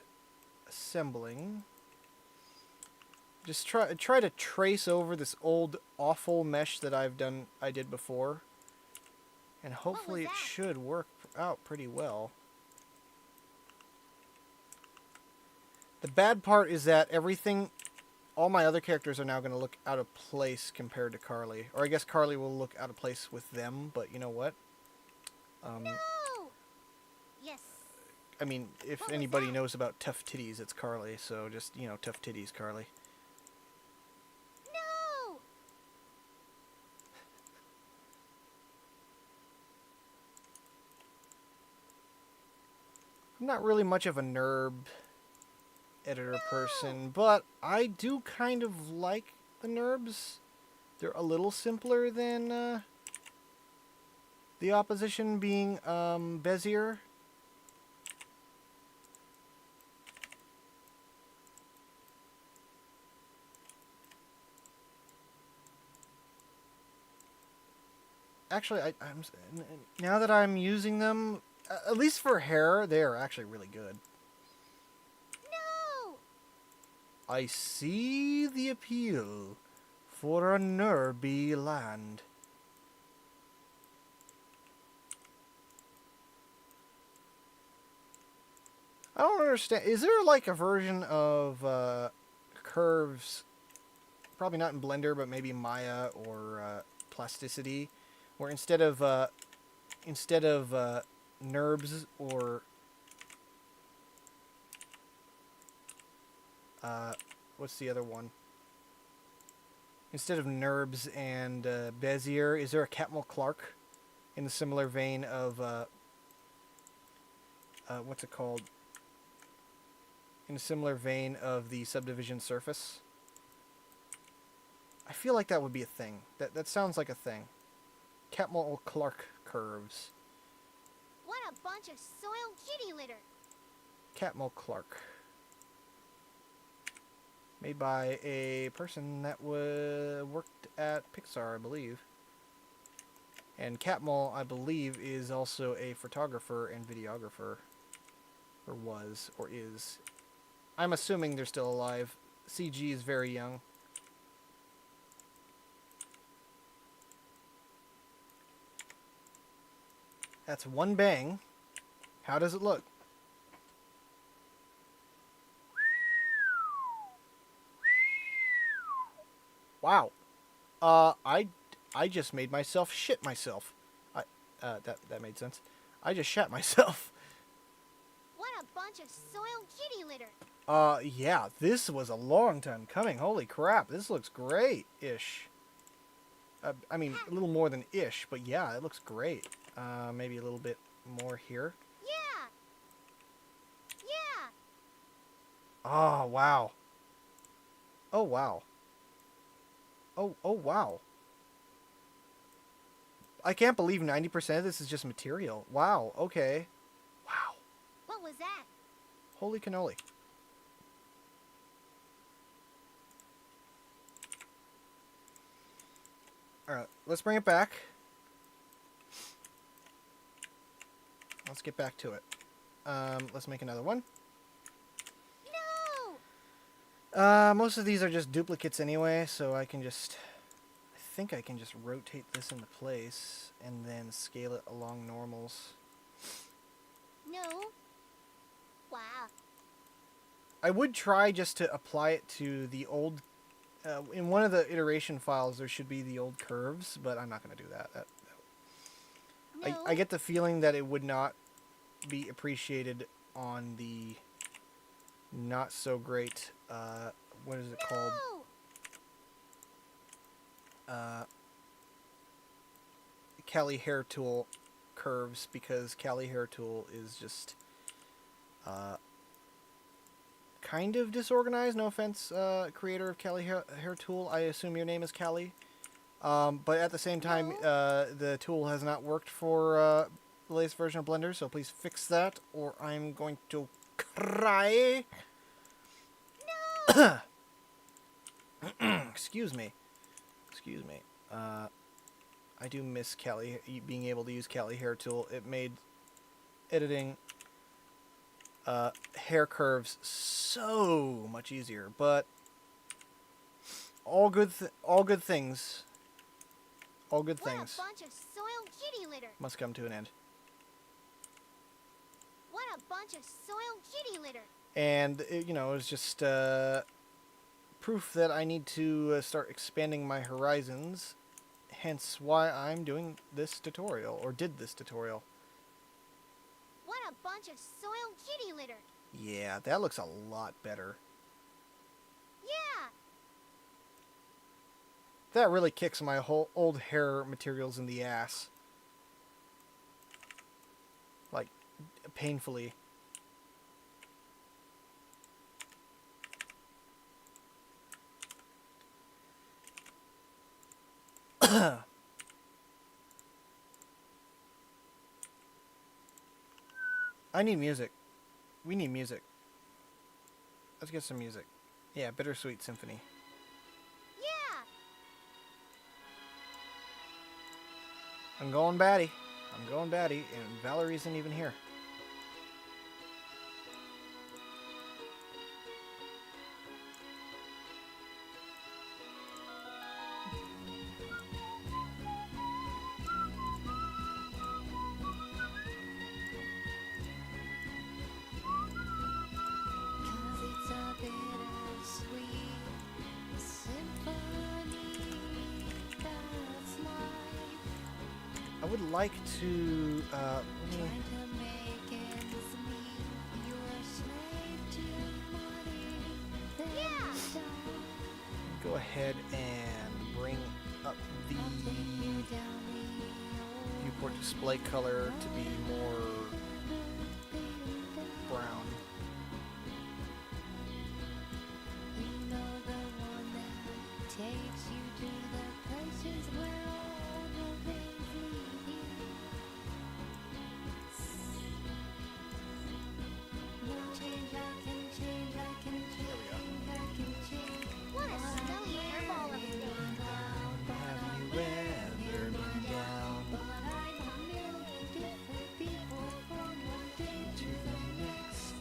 assembling. Just try to trace over this old awful mesh that I did before, and hopefully it should work out pretty well. The bad part is that all my other characters are now going to look out of place compared to Carly. Or I guess Carly will look out of place with them, but you know what? No! Yes. I mean, if anybody knows about tough titties, it's Carly, so just, tough titties, Carly. No! I'm not really much of a NURB editor person, but I do kind of like the NURBs. They're a little simpler than the opposition being Bezier. Actually, I'm now that I'm using them, at least for hair, they are actually really good. No! I see the appeal for a NURBY land. I don't understand. Is there like a version of curves, probably not in Blender, but maybe Maya or Plasticity, where instead of NURBs or what's the other one? Instead of NURBs and Bezier, is there a Catmull Clark in the similar vein of what's it called? In a similar vein of the subdivision surface? I feel like that would be a thing. That sounds like a thing. Catmull Clark curves. What a bunch of soiled kitty litter. Catmull Clark. Made by a person that worked at Pixar, I believe. And Catmull, I believe, is also a photographer and videographer. Or was, or is. I'm assuming they're still alive. CG is very young. That's one bang. How does it look? Wow. I just made myself shit myself. That made sense. I just shat myself. What a bunch of soiled kitty litter. Yeah, this was a long time coming. Holy crap, this looks great-ish. I mean, a little more than ish, but yeah, it looks great. Maybe a little bit more here. Yeah. Yeah. Oh, wow. Oh, wow. Oh, wow. I can't believe 90% of this is just material. Wow, okay. Wow. What was that? Holy cannoli. Alright, let's bring it back. Let's get back to it. Let's make another one. No! Most of these are just duplicates anyway, so I think I can just rotate this into place and then scale it along normals. No. Wow. I would try just to apply it to the old... in one of the iteration files, there should be the old curves, but I'm not going to do that. No. I get the feeling that it would not be appreciated on the not so great, what is it called? Cali Hair Tool curves, because Cali Hair Tool is just kind of disorganized. No offense, creator of Cali Hair Tool. I assume your name is Cali. But at the same time, the tool has not worked for the latest version of Blender, so please fix that, or I'm going to cry. No. Excuse me. Excuse me. I do miss Cali being able to use Cali Hair Tool. It made editing hair curves so much easier. But all good things. All good things What a bunch of soiled kitty litter. must come to an end. What a bunch of soiled kitty litter. And it, you know, it was just proof that I need to start expanding my horizons. Hence why I'm doing this tutorial, or did this tutorial. What a bunch of soiled kitty litter. Yeah, that looks a lot better. Yeah. That really kicks my whole old hair materials in the ass. Like, painfully. I need music. We need music. Let's get some music. Yeah, Bittersweet Symphony. Yeah. I'm going batty. I'm going batty, and Valerie isn't even here. I would like to go ahead and bring up the viewport display color to be more brown. What a smelly hairball of a thing. Have you ever been down to the next?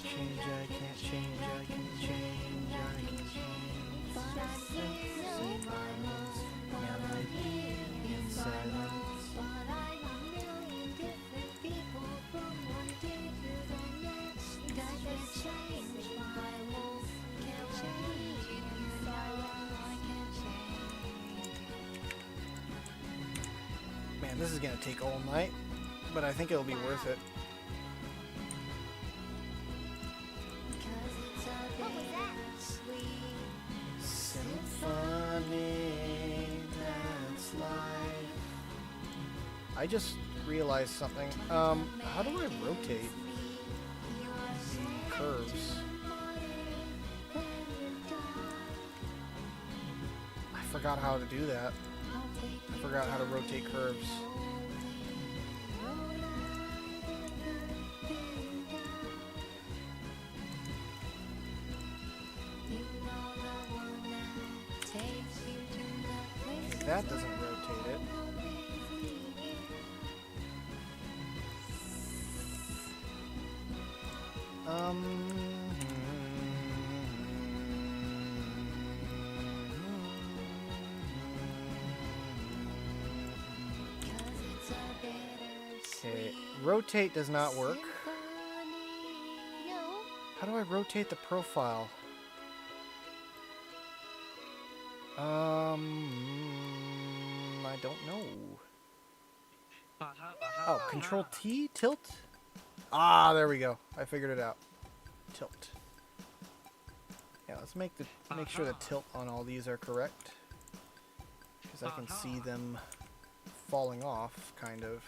Change, I can't change, I can change, I can change. But I see melody in silence. But I'm a million different people from one day to the next. That can change my wolf, can't change it, you know I can't change. Man, this is gonna take all night, but I think it'll be worth it. Symphony, that's life. I just realized something. How do I rotate the curves? I forgot how to do that. I forgot how to rotate curves. That doesn't rotate it. Okay, rotate does not work. How do I rotate the profile? I don't know. Oh, Control T? Tilt? Ah, there we go. I figured it out. Tilt. Yeah, let's make sure the tilt on all these are correct. Because I can see them falling off, kind of.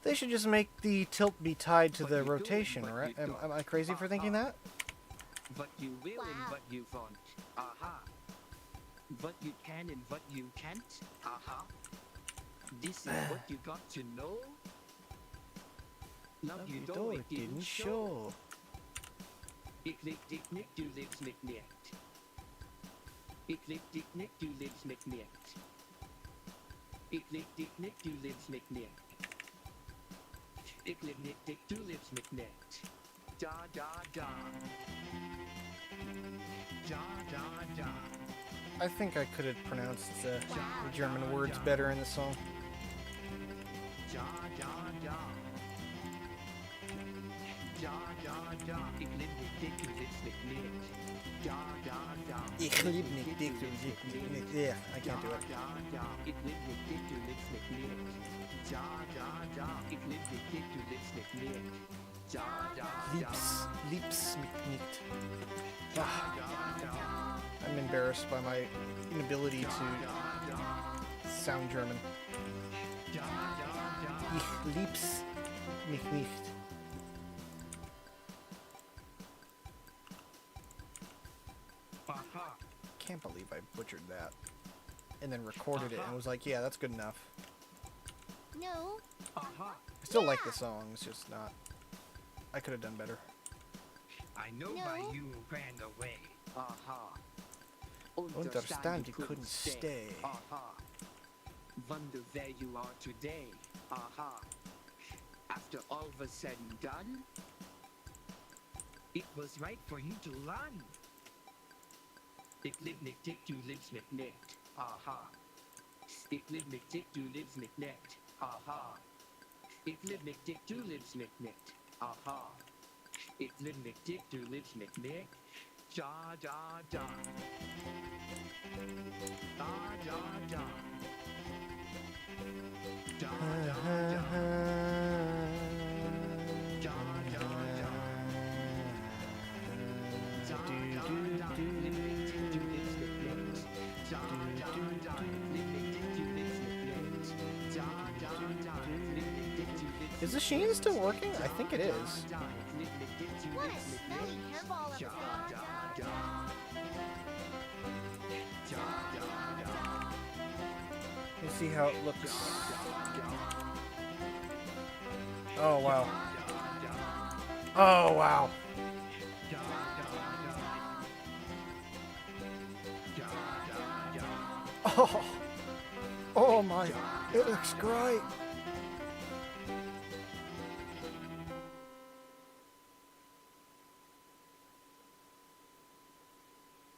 They should just make the tilt be tied to the rotation, right? Am I crazy for thinking that? What you will and what you want. Aha. What you can and what you can't. Aha. This is what you got to know. Love you though it didn't show. Ik lik dik nik du lips nik niet. Ik lik dik nik du lips nik niet. Ik lik dik nik du lips nik niet. Ik lik nik dik du lips nik niet. Da da da. Da da da. I think I could have pronounced the German words better in the song. Da da da. Da da da. Ik lik nik dik du lips nik niet. Da da da. Ich lieb nicht dick, du lieb nicht. Yeah, I can't do it. Ik lik nik dik du lips nik niet. Da da da. Ik lik nik dik du lips nik niet. Da da da. Liebs mich nicht. Ah. I'm embarrassed by my inability to sound German. Ich liebs mich nicht. Can't believe I butchered that. And then recorded it and was like, yeah, that's good enough. No. I still like the song, it's just not... I could have done better. I know why you ran away. Aha. Understand you couldn't stay. Aha. Wonder where you are today. Aha. After all was said and done, it was right for you to run. Ik live nik dik du lives nik net. Aha. Ik live nik dik du lives nik net. Aha. Ik live nik dik du lives nik net. Aha. Ik live nik dik du lives nik net. Da da da. Da da da. Da da da. Da da da. Da da da. Is the Sheen still working? I think it is. What a smelly hairball of a thing. You see how it looks. Oh wow. Oh wow. Oh, oh my, it looks great.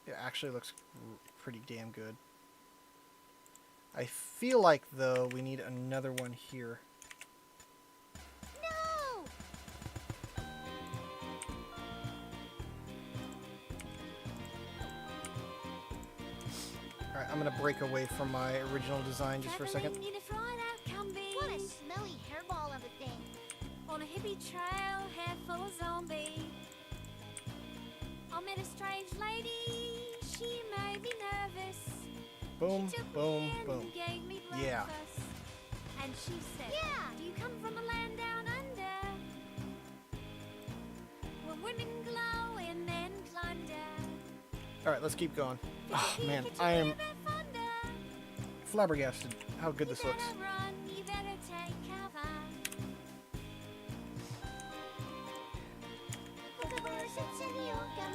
It actually looks pretty damn good. I feel like, though, we need another one here. No! Alright, I'm gonna break away from my original design just for a second. What a smelly hairball of a thing. On a hippie trail, hair full of zombie. I met a strange lady, she made me nervous. Boom, She took boom, me in boom. and gave me Yeah. breakfast. And she said, Yeah. do you come from a land down under? Where women glow and men plunder. Alright, let's keep going. Oh man, I am flabbergasted how good this looks. Run, you better take cover.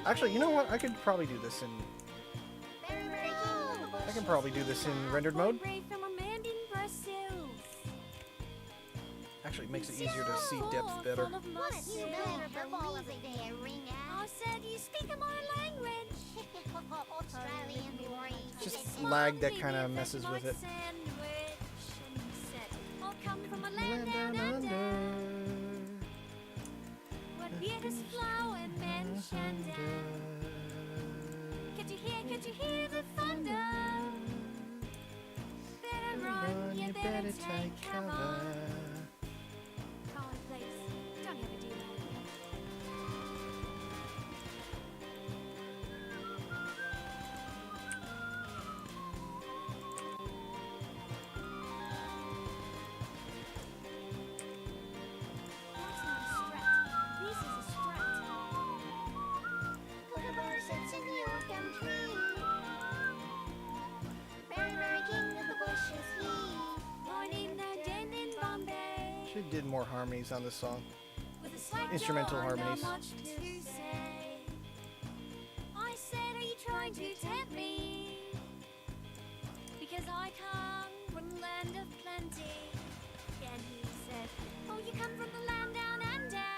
Actually, you know what? I could probably do this in can probably do this in rendered mode. Actually, it makes it easier to see depth better. I said you speak my language. Just lag that kind of messes with it. I'll come from a land down under. What beautiful flower mentioned. Could you hear the thunder? Better run, you better take cover. Colin, please, don't ever do that. That's not a strut. This is a strut. Kookaburra sits in the old gum tree. Very, very king of the bush is he. Born in the den in Bombay. Should have did more harmonies on this song. With a slack Instrumental jaw, harmonies. not much to say. I said, are you trying to tempt me? Because I come from the land of plenty. And he said, oh, you come from the land down under.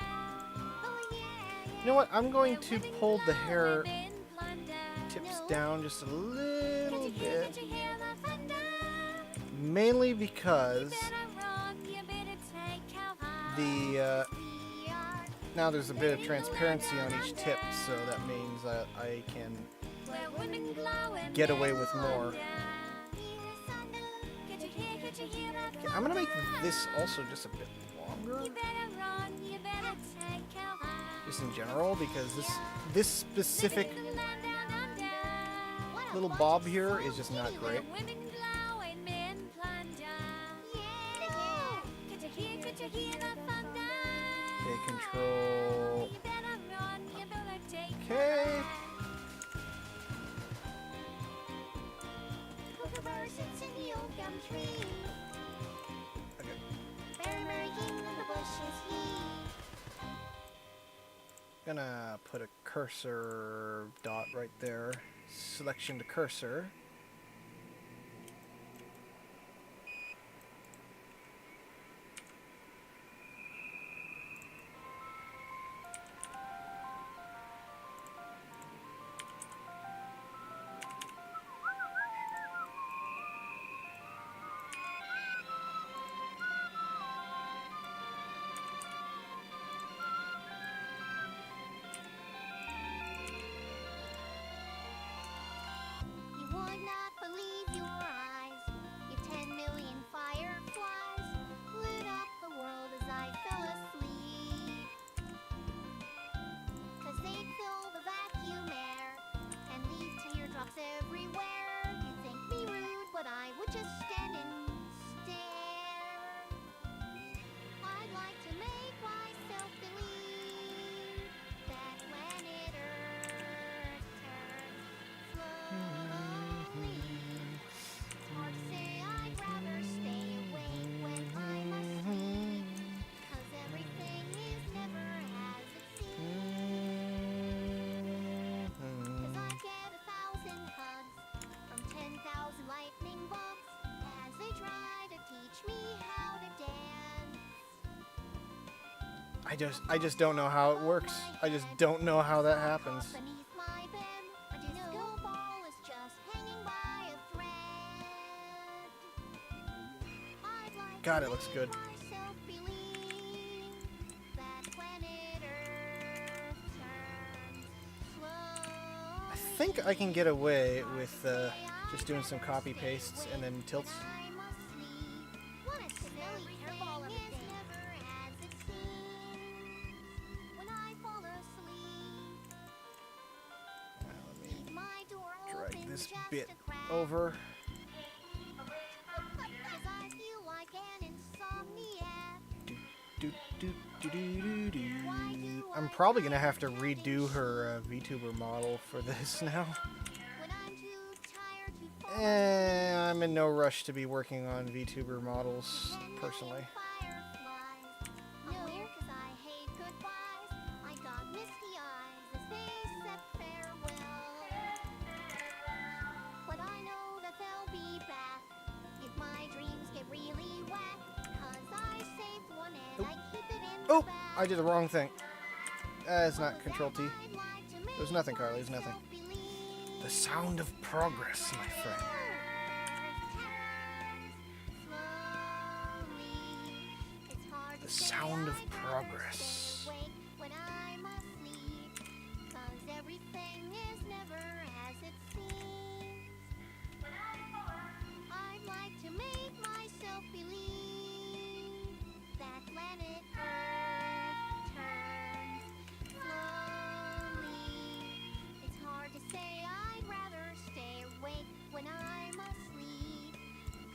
Oh, yeah. You know what? I'm going to pull the hair tips down just a little bit. Mainly because the now there's a bit of transparency on each tip, so that means that I can get away with more. I'm gonna make this also just a bit longer, just in general, because this specific little bob here is just not great. Okay, control. Okay. Kookaburra sits in the old gum tree. Okay. Very, very king of the bush is he. Gonna put a cursor dot right there. Selection to cursor. You would not believe your eyes if 10 million fireflies lit up the world as I fell asleep. 'Cause they'd fill the vacuum air and leave teardrops everywhere. You'd think me rude, but I would just stand and stare. I'd like to make myself believe that planet Earth turns slowly. Hard to say, I'd rather stay awake when I'm asleep. 'Cause everything is never as it seems. 'Cause I get 1,000 hugs from 10,000 lightning bugs as they try to teach me how to dance. I just don't know how it works. I just don't know how that happens. Beneath my bed, a disco ball is just hanging by a thread. I'd like God, to it looks make good. myself believe that planet Earth turns I think I can get away with just doing some copy pastes and then tilts. What a silly hairball is never as it seems. When I fall asleep, keep my door Drag open this just bit a crack. over. 'Cause I feel like an insomniac. I'm probably gonna have to redo her VTuber model for this now. When I'm too tired to fall I'm in no rush to be working on VTuber models personally. fireflies. I'm weird 'cause I hate goodbyes. I got misty eyes as they said farewell. But I know that they'll Oh, I did the wrong thing. It's not Control T. It was nothing, Carly. It was nothing. The sound of progress, my friend. The sound of progress. I'd like to make myself believe that planet Earth turns slowly. It's hard to say I'd rather stay awake when I'm asleep,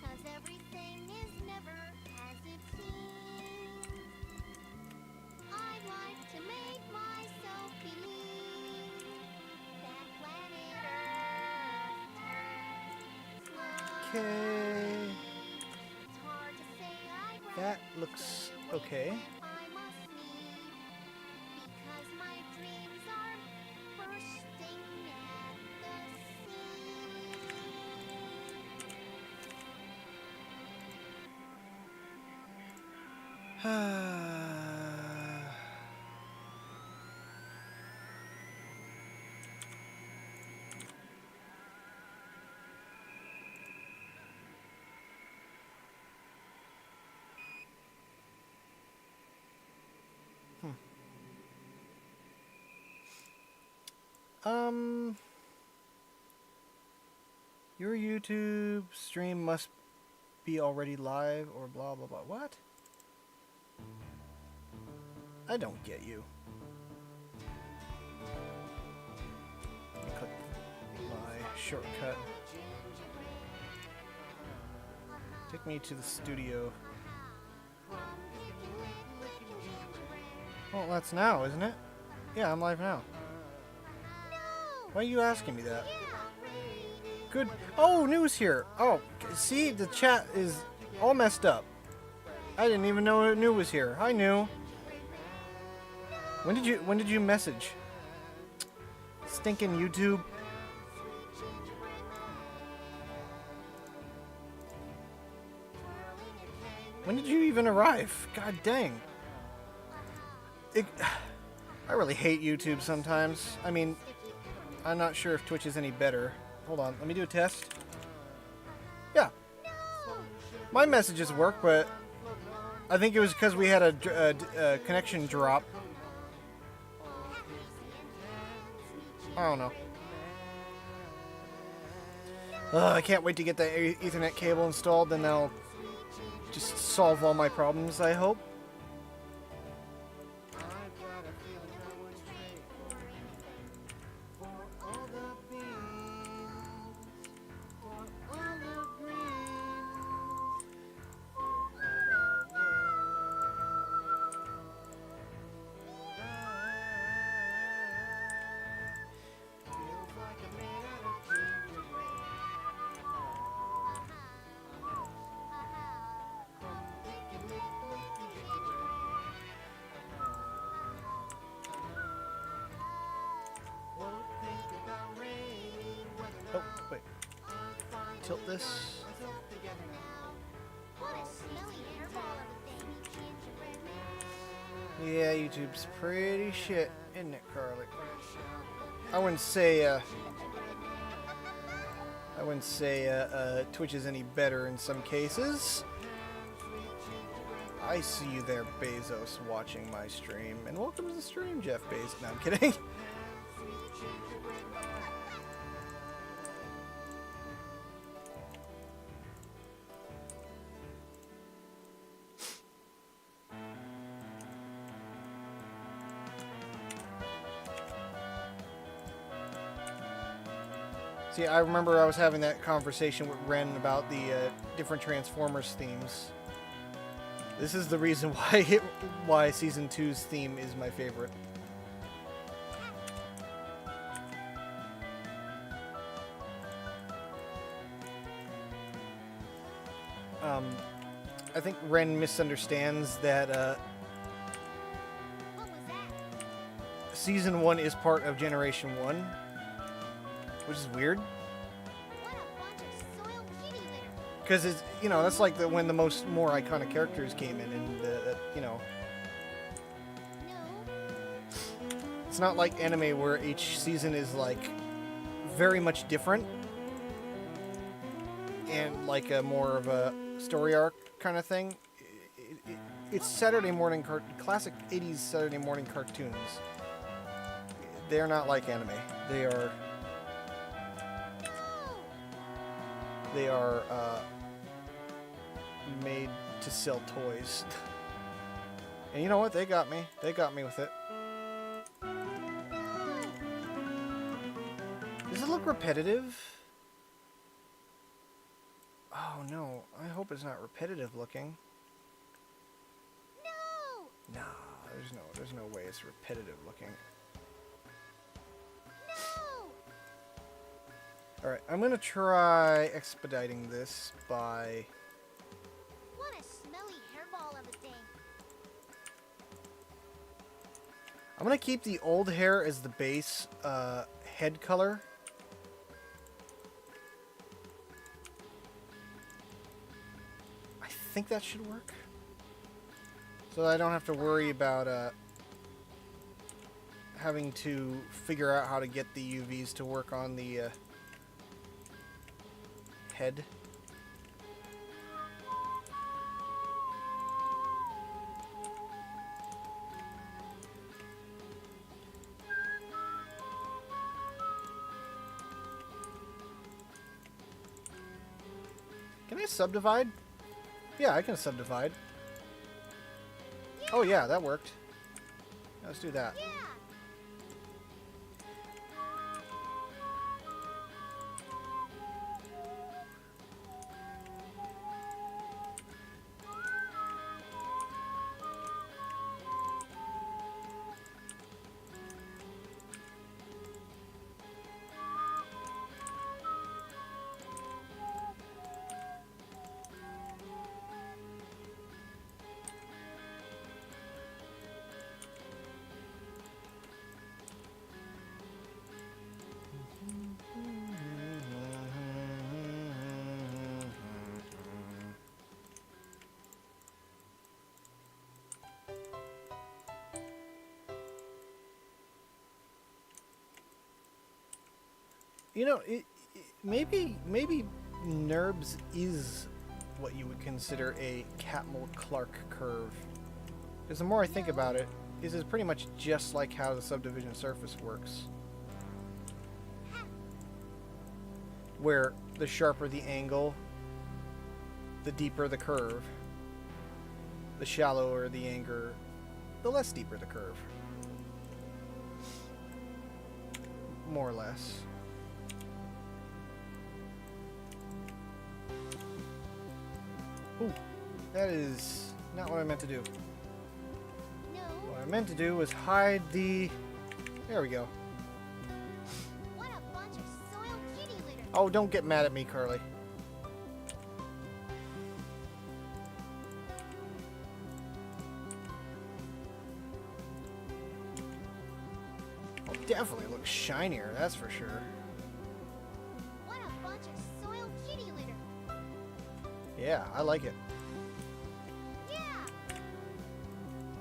'cause everything is never as it seems. I'd like to make myself believe that planet Earth turns Okay. That looks okay. I'm asleep, because my dreams are bursting at the Your YouTube stream must be already live or blah blah blah. What? I don't get you. Let me click my shortcut. Take me to the studio. Oh, that's now, isn't it? Yeah, I'm live now. Why are you asking me that? Good. Oh, news here. Oh, see, the chat is all messed up. I didn't even know New was here. Hi, New. When did you message? Stinking YouTube. When did you even arrive? God dang. I really hate YouTube sometimes. I mean, I'm not sure if Twitch is any better. Hold on, let me do a test. Yeah. My messages work, but I think it was because we had a connection drop. I don't know. I can't wait to get that Ethernet cable installed, then that'll just solve all my problems, I hope. Oh, wait. Tilt this. Yeah, YouTube's pretty shit, isn't it, Carly? I wouldn't say Twitch is any better in some cases. I see you there, Bezos, watching my stream. And welcome to the stream, Jeff Bezos. No, I'm kidding. See, I remember I was having that conversation with Ren about the different Transformers themes. This is the reason why Season 2's theme is my favorite. I think Ren misunderstands that Season 1 is part of Generation 1, which is weird. Because it's, you know, that's like when the more iconic characters came in, and you know, It's not like anime where each season is like very much different and like a more of a story arc kind of thing. It's Saturday morning classic 80s Saturday morning cartoons. They're not like anime. They are made to sell toys. And you know what? They got me. They got me with it. Does it look repetitive? Oh no, I hope it's not repetitive looking. No! No, there's no way it's repetitive looking. No! Alright, I'm gonna try expediting this by... What a smelly hairball of a thing. I'm gonna keep the old hair as the base head color. I think that should work. So I don't have to worry about having to figure out how to get the UVs to work on the head. Can I subdivide? Yeah, I can subdivide. Oh yeah, that worked. Let's do that. You know, maybe NURBS is what you would consider a Catmull-Clark curve. Because the more I think about it, this is pretty much just like how the subdivision surface works. Where the sharper the angle, the deeper the curve. The shallower the angle, the less deeper the curve. More or less. Ooh, that is not what I meant to do. No. What I meant to do was hide the... There we go. What a bunch of soiled kitty litter. Oh, don't get mad at me, Carly. Oh, definitely looks shinier, that's for sure. What a bunch of soiled kitty litter. Yeah, I like it. Yeah.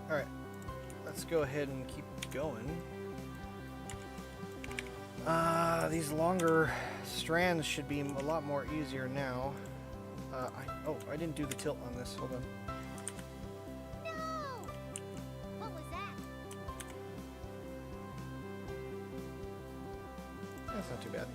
Alright, let's go ahead and keep going. These longer strands should be a lot more easier now. I didn't do the tilt on this. Hold on. No. What was that? That's not too bad.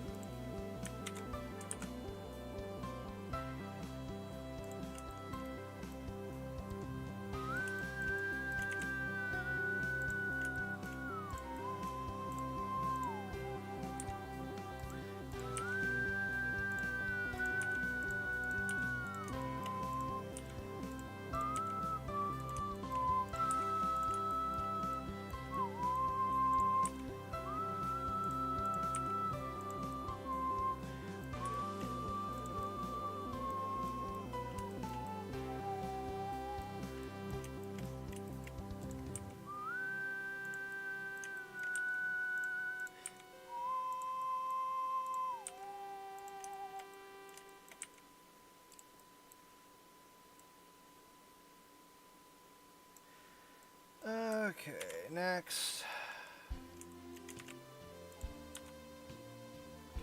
Okay, next.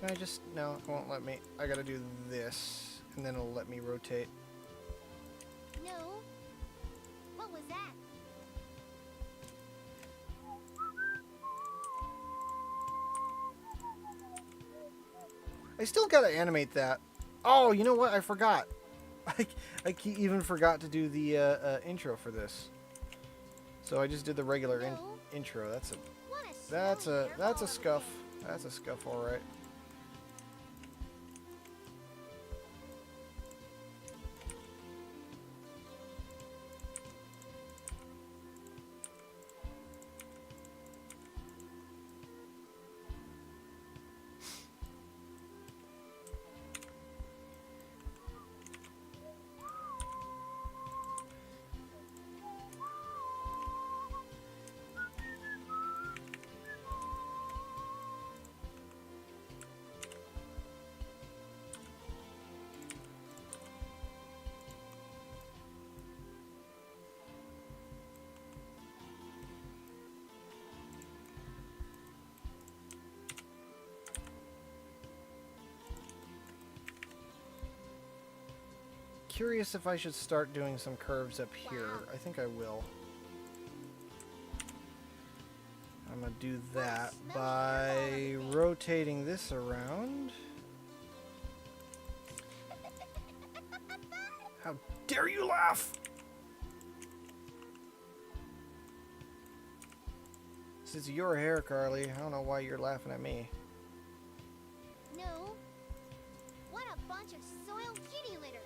Can I just... No, it won't let me. I gotta do this, and then it'll let me rotate. No. What was that? I still gotta animate that. Oh, you know what? I forgot. I even forgot to do the intro for this. So I just did the regular intro. That's a scuff. That's a scuff, all right. Curious if I should start doing some curves up here. I think I will. I'm gonna do that by rotating this around. How dare you laugh? This is your hair, Carly. I don't know why you're laughing at me. No. What a bunch of soiled kitty litter.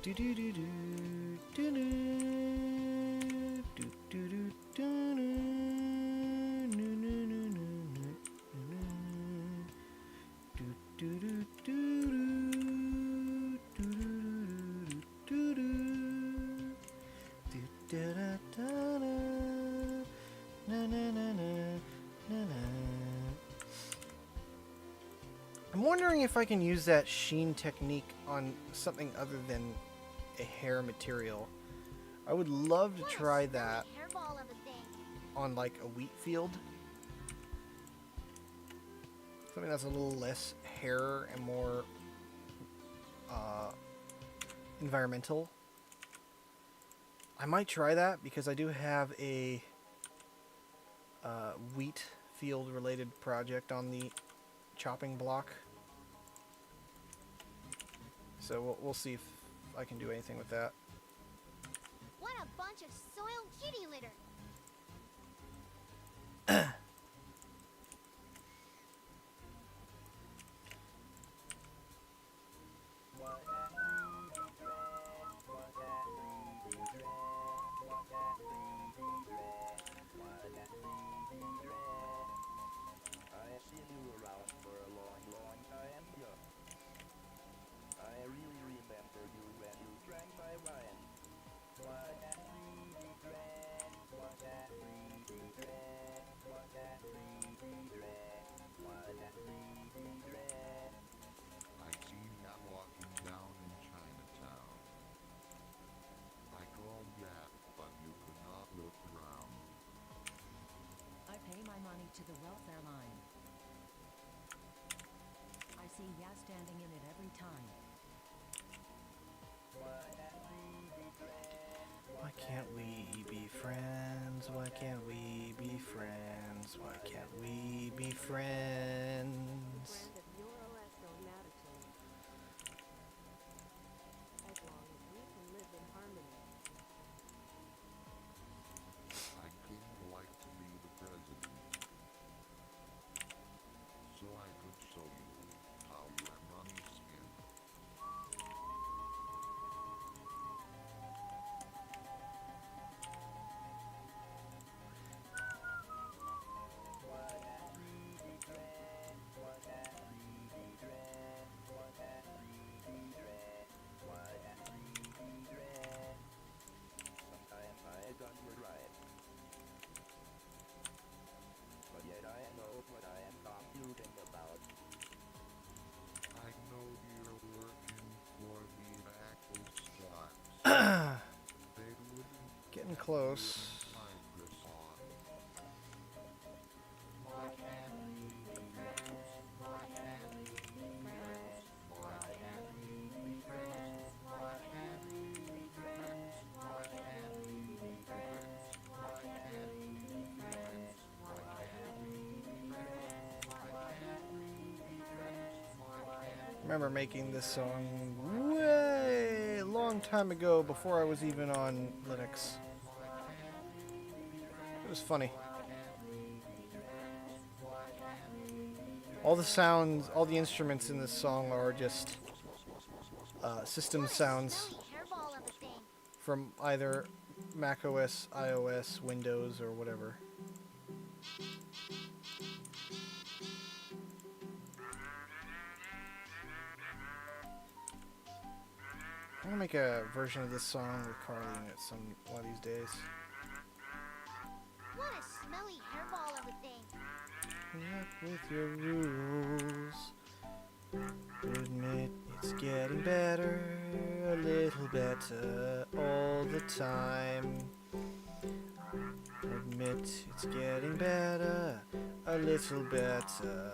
Do do do do do do do do do do I'm wondering if I can use that sheen technique on something other than a hair material. I would love to try that on like a wheat field. Something that's a little less hair and more environmental. I might try that because I do have a wheat field related project on the chopping block. So we'll see if I can do anything with that. What a bunch of soiled kitty litter. I've seen you around for a long, long time, yeah. I really remember you when you drank my wine. Was that really grand? Was that really grand? Was that really grand? Was that really grand? I seen ya walking down in Chinatown. I called ya, but you could not look around. I pay my money to the welfare line. I see ya standing in it every time. Why can't we be friends? Why can't we be friends? Why can't we be friends? I couldn't like to be the president, so I could show you how your money spent. close. I remember making this song way long time ago before I was even on Linux. It was funny. All the sounds, all the instruments in this song are just system sounds from either Mac OS, iOS, Windows, or whatever. I want to make a version of this song with Carly in it one of these days. What a smelly hairball of a thing. Up with your rules. Admit it's getting better, a little better all the time. Admit it's getting better, a little better,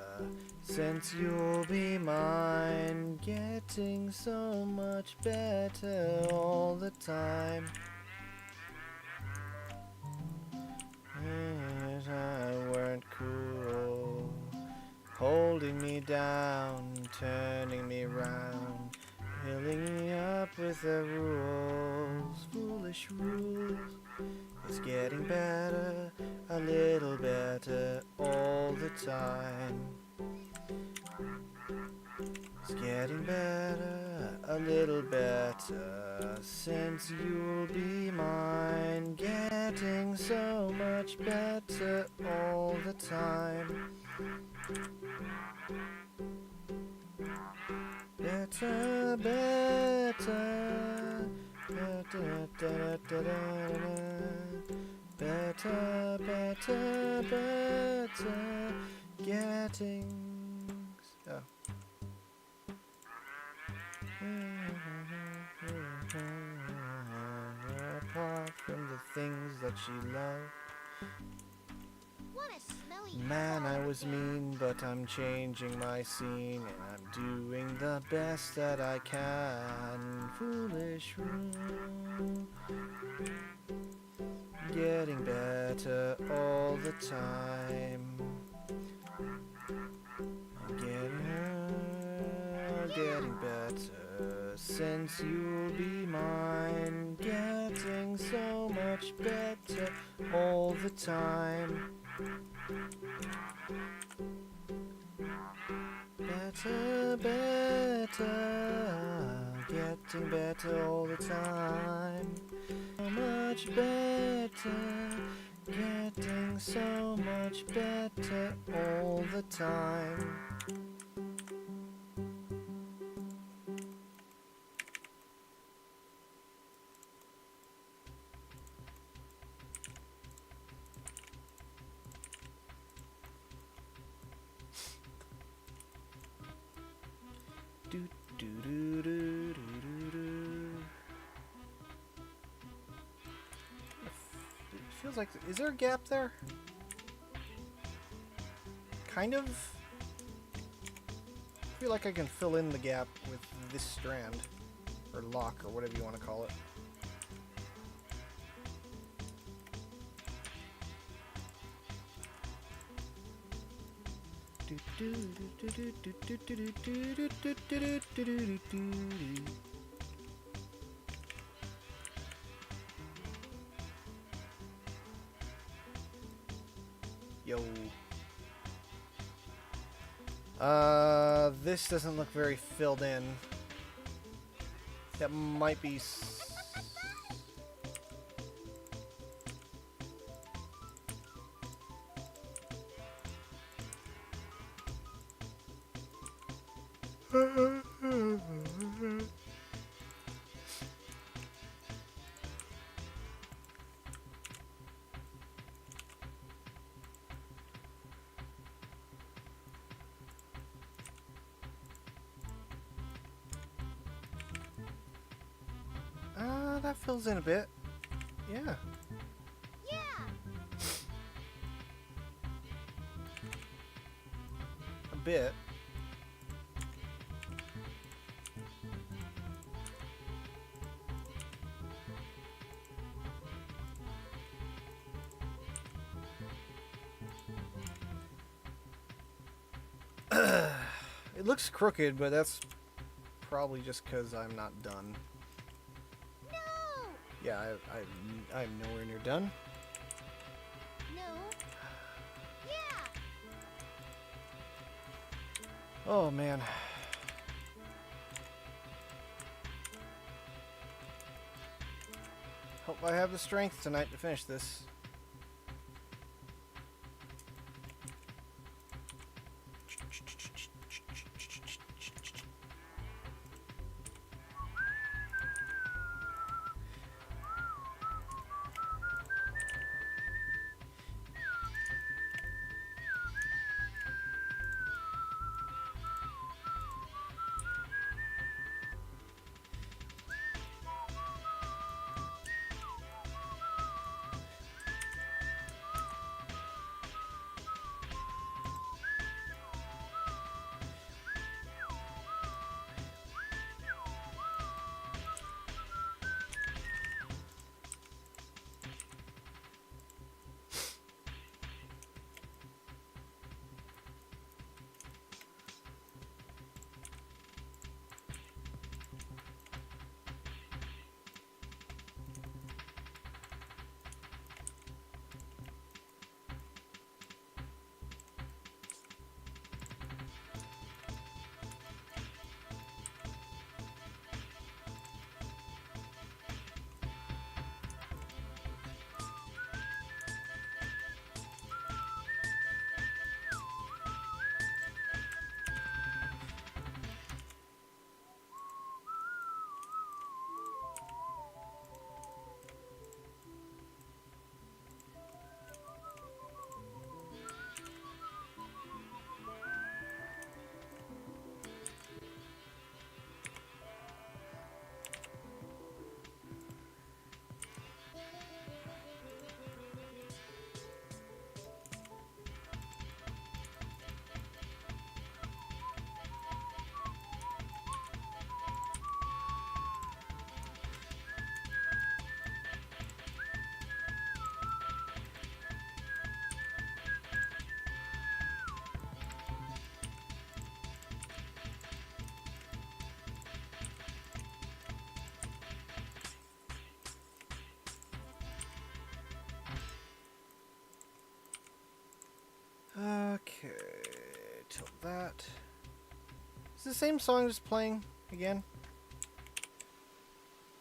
since you'll be mine. Getting so much better all the time. If I weren't cool, holding me down, turning me round, filling me up with the rules, foolish rules. It's getting better, a little better all the time. It's getting better, a little better, since you'll be mine. Getting so much better all the time. Better, better, better, better, better, better, getting. Oh. Apart from the things that she loved. What a smelly Man, I was mean, but I'm changing my scene, and I'm doing the best that I can. Foolish rule. Getting better all the time. Getting better, since you'll be mine. Getting so much better all the time. Better, better, getting better all the time. So much better, getting so much better all the time. Feels like, is there a gap there? Kind of. I feel like I can fill in the gap with this strand, or lock, or whatever you want to call it. Yo. This doesn't look very filled in. That might be... that fills in a bit. Yeah. bit. It looks crooked, but that's probably just because I'm not done. No! Yeah, I'm nowhere near done. No. Yeah! Oh, man. Hope I have the strength tonight to finish this. Okay, till that. Is the same song just playing again?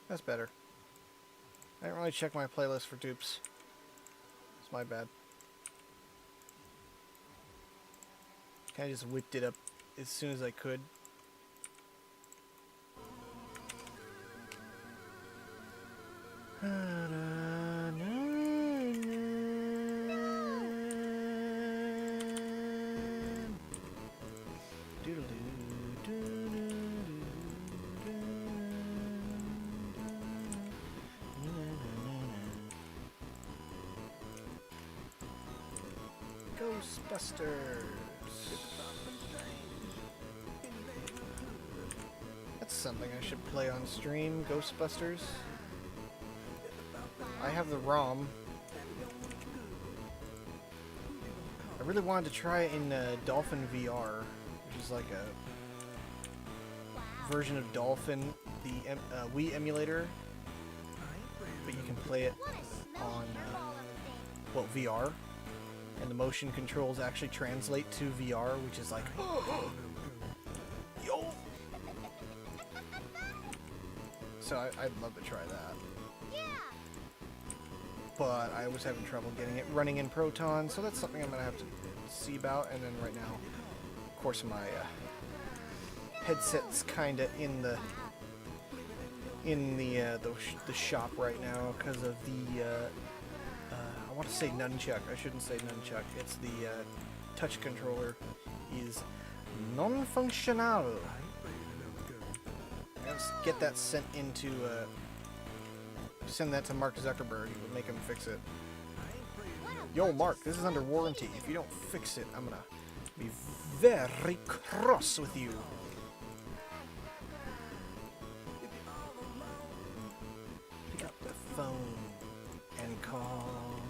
That's better. I didn't really check my playlist for dupes. It's my bad. Kinda just whipped it up as soon as I could. Ghostbusters. That's something I should play on stream, Ghostbusters. I have the ROM. I really wanted to try it in Dolphin VR, which is like a version of Dolphin, the Wii emulator, but you can play it on well, VR, and the motion controls actually translate to VR, which is like yo. So I'd love to try that. But I was having trouble getting it running in Proton, so that's something I'm gonna have to see about. And then right now, of course, my headset's kind of in the shop right now because of the I want to say nunchuck. I shouldn't say nunchuck. It's the touch controller is non-functional. I gotta get that sent into send that to Mark Zuckerberg and make him fix it. Yo, Mark, this is under warranty. If you don't fix it, I'm gonna Be very cross with you. Pick up the phone and call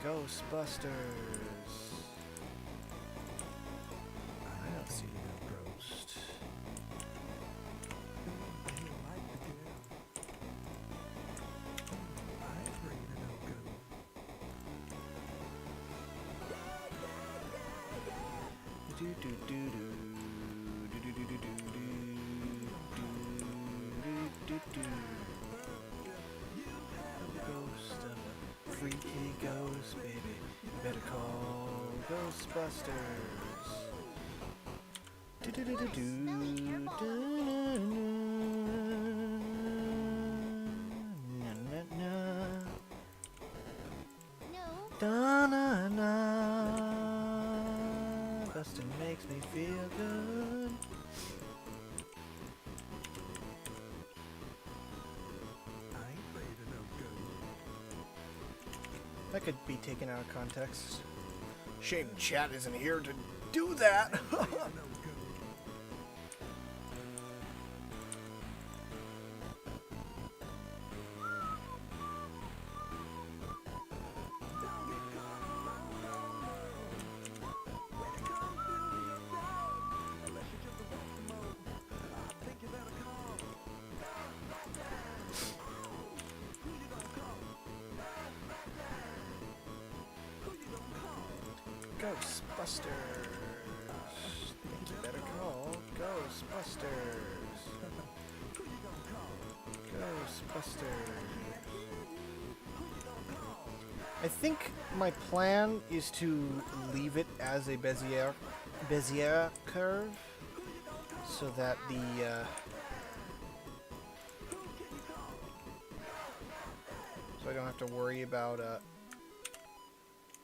Ghostbusters. I don't see no ghost. Do do do do do do do do do do do. Ghost of a freaky ghost, baby. You better call Ghostbusters. Do do do do do da na na. Bustin' makes me feel good. That could be taken out of context. Shame chat isn't here to do that. Ghostbusters. Think you better call Ghostbusters. Ghostbusters. I think my plan is to leave it as a Bezier curve, so that the so I don't have to worry about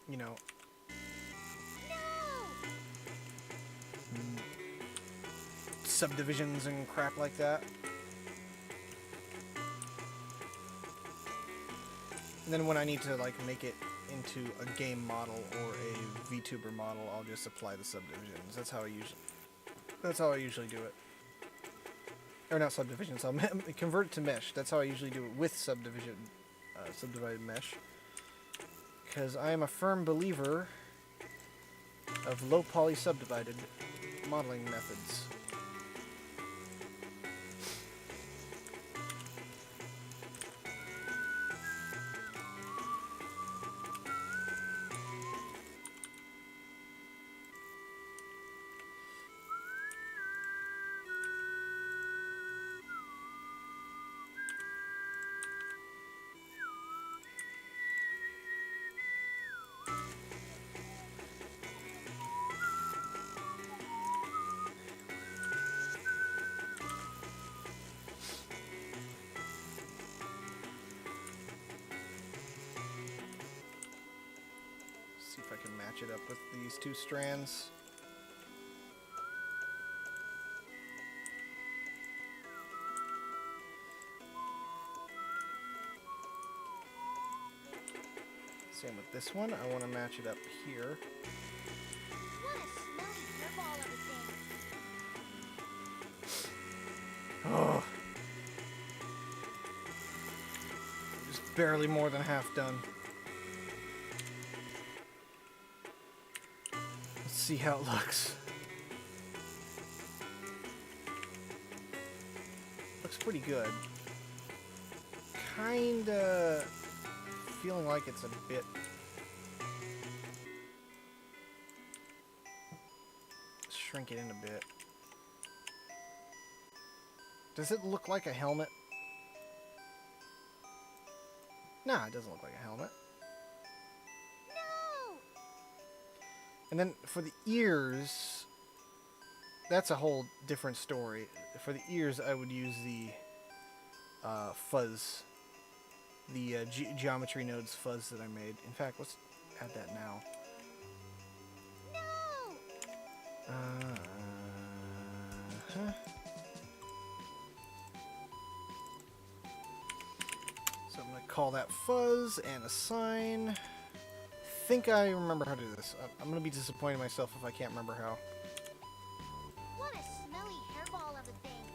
you know, subdivisions and crap like that. And then when I need to like make it into a game model or a VTuber model, I'll just apply the subdivisions. That's how I usually do it. Or not subdivisions, I'll convert it to mesh. That's how I usually do it with subdivided mesh. Because I am a firm believer of low poly subdivided modeling methods. See if I can match it up with these two strands. Same with this one. I want to match it up here. Oh, just barely more than half done. Let's see how it looks. Looks pretty good. Kinda feeling like it's a bit shrink it in a bit. Does it look like a helmet? Nah, it doesn't look like a helmet. No! And then for the ears, that's a whole different story. For the ears, I would use the fuzz. The geometry nodes fuzz that I made. In fact, let's add that now. No! So I'm going to call that fuzz and assign think I remember how to do this. I'm gonna be disappointed in myself if I can't remember how. What a smelly hairball of a thing.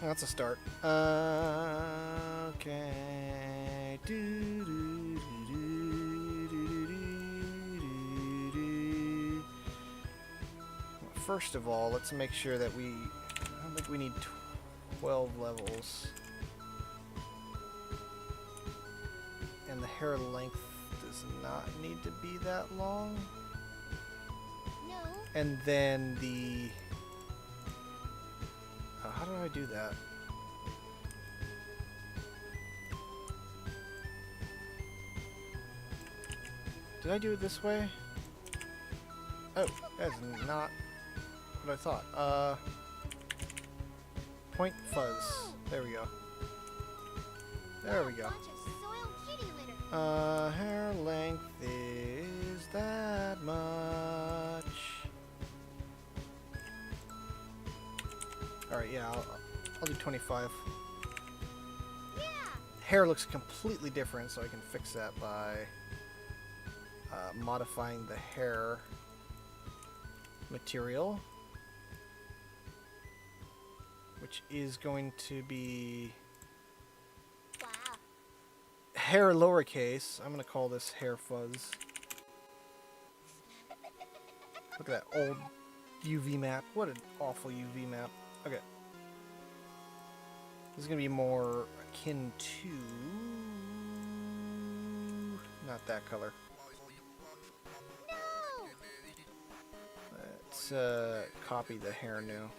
That's a start. Okay. First of all, let's make sure that I don't think we need 12 levels. And the hair length does not need to be that long. No. And then the... how do I do that? Did I do it this way? Oh, that's not what I thought. Point fuzz. There we go. There we go. Hair length is that much. Alright, yeah, I'll do 25. Yeah. Hair looks completely different, so I can fix that by modifying the hair material, which is going to be hair lowercase. I'm going to call this hair fuzz. Look at that old UV map. What an awful UV map. Okay. This is going to be more akin to... not that color. Let's copy the hair new.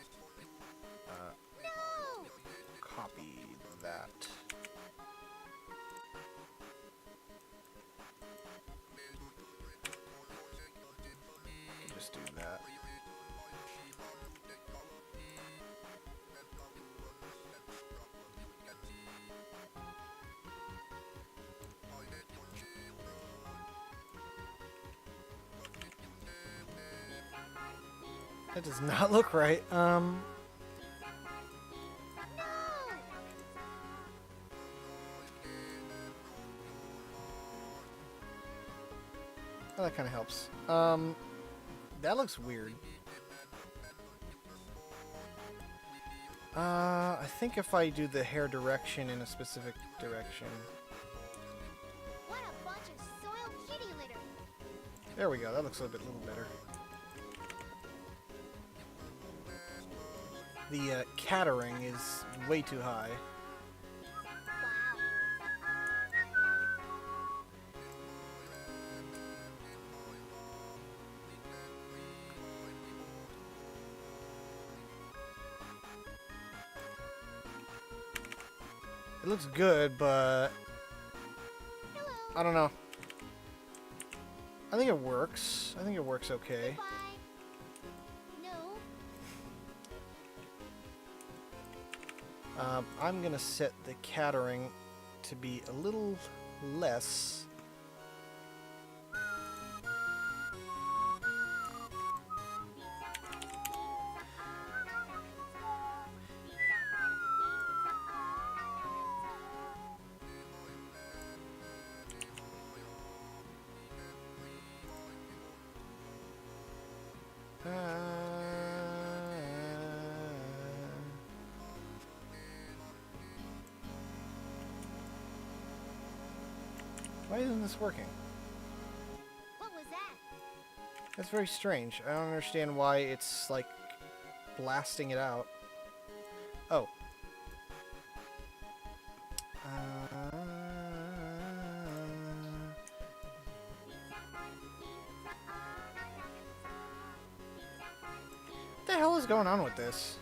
Copy that. Just do that. That does not look right. Oh, that kind of helps. That looks weird. I think if I do the hair direction in a specific direction. What a bunch of soiled kitty litter. There we go. That looks a little better. The cattering is way too high. It looks good, but I don't know. I think it works. I think it works okay. I'm gonna set the cattering to be a little less. Why isn't this working? What was that? That's very strange. I don't understand why it's like blasting it out. Oh. What the hell is going on with this?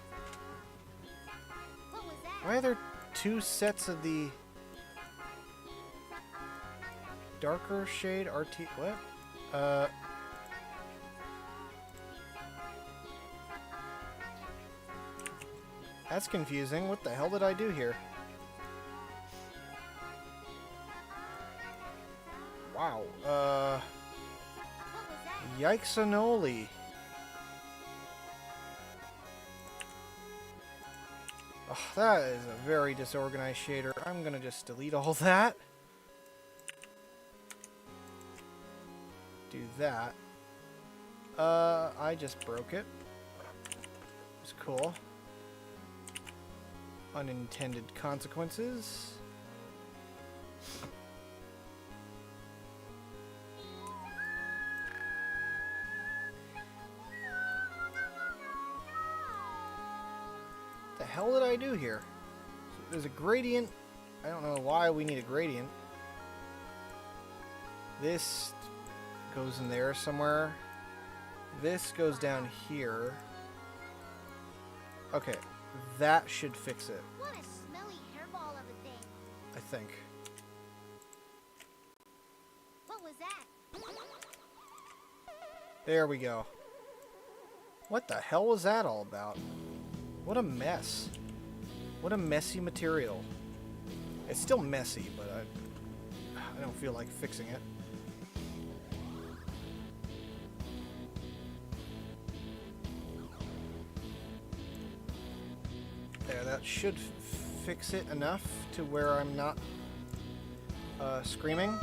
What was that? Why are there two sets of the darker shade RT? What? That's confusing. What the hell did I do here? Wow. Yikes-anoli. Oh, that is a very disorganized shader. I'm gonna just delete all that. Do that. I just broke it. It's cool. Unintended consequences. What the hell did I do here? So there's a gradient. I don't know why we need a gradient. This goes in there somewhere. This goes down here. Okay, that should fix it. What a smelly hairball of a thing. I think. What was that? There we go. What the hell was that all about? What a mess. What a messy material. It's still messy, but I don't feel like fixing it. There, that should fix it enough to where I'm not screaming.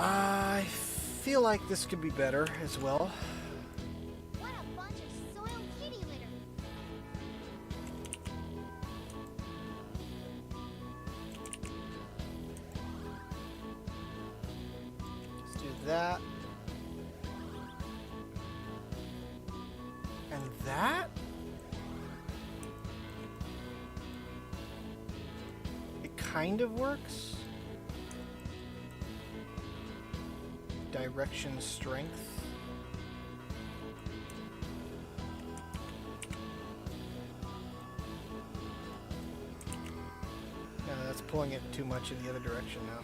I feel like this could be better as well. What a bunch of soiled kitty litter. Let's do that. And that? It kind of works. Direction strength. No, that's pulling it too much in the other direction now.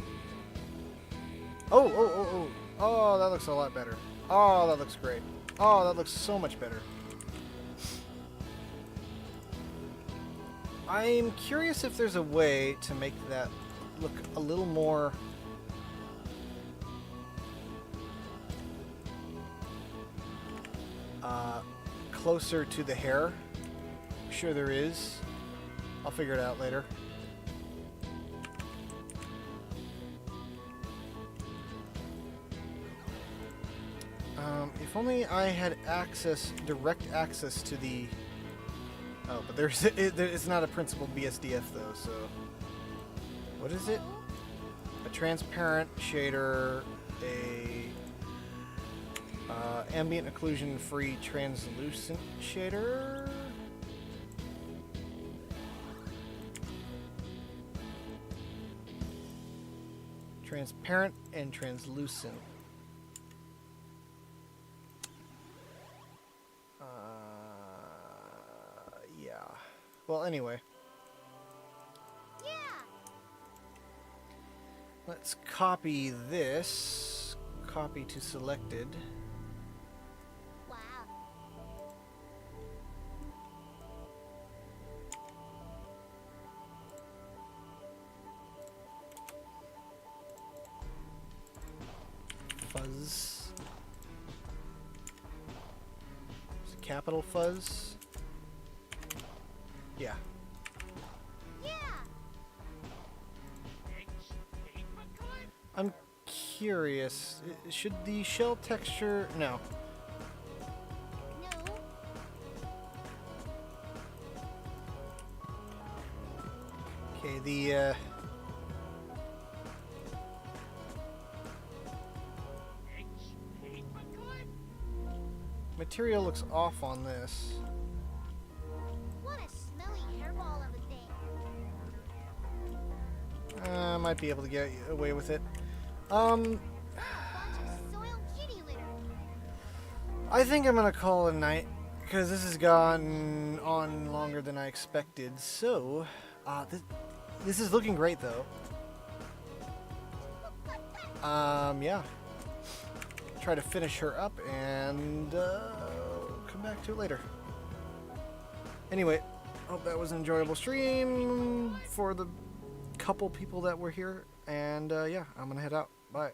Oh, that looks a lot better. Oh, that looks great. Oh, that looks so much better. I'm curious if there's a way to make that look a little more closer to the hair. I'm sure there is. I'll figure it out later. If only I had direct access to the... Oh, but it's not a principled BSDF though, so... What is it? A transparent shader, a... ambient occlusion-free translucent shader? Transparent and translucent. Yeah. Well, anyway. Yeah. Let's copy this. Copy to selected. Wow. Fuzz. Is it capital fuzz? Yeah. Yeah. I'm curious. Should the shell texture... No. No. Okay, the... material looks off on this. What a smelly hairball of a thing. I might be able to get away with it. Soiled kitty litter. I think I'm gonna call it a night because this has gone on longer than I expected. So This is looking great, though. Yeah. Try to finish her up and come back to it later. Anyway, hope that was an enjoyable stream for the couple people that were here. And yeah, I'm gonna head out. Bye.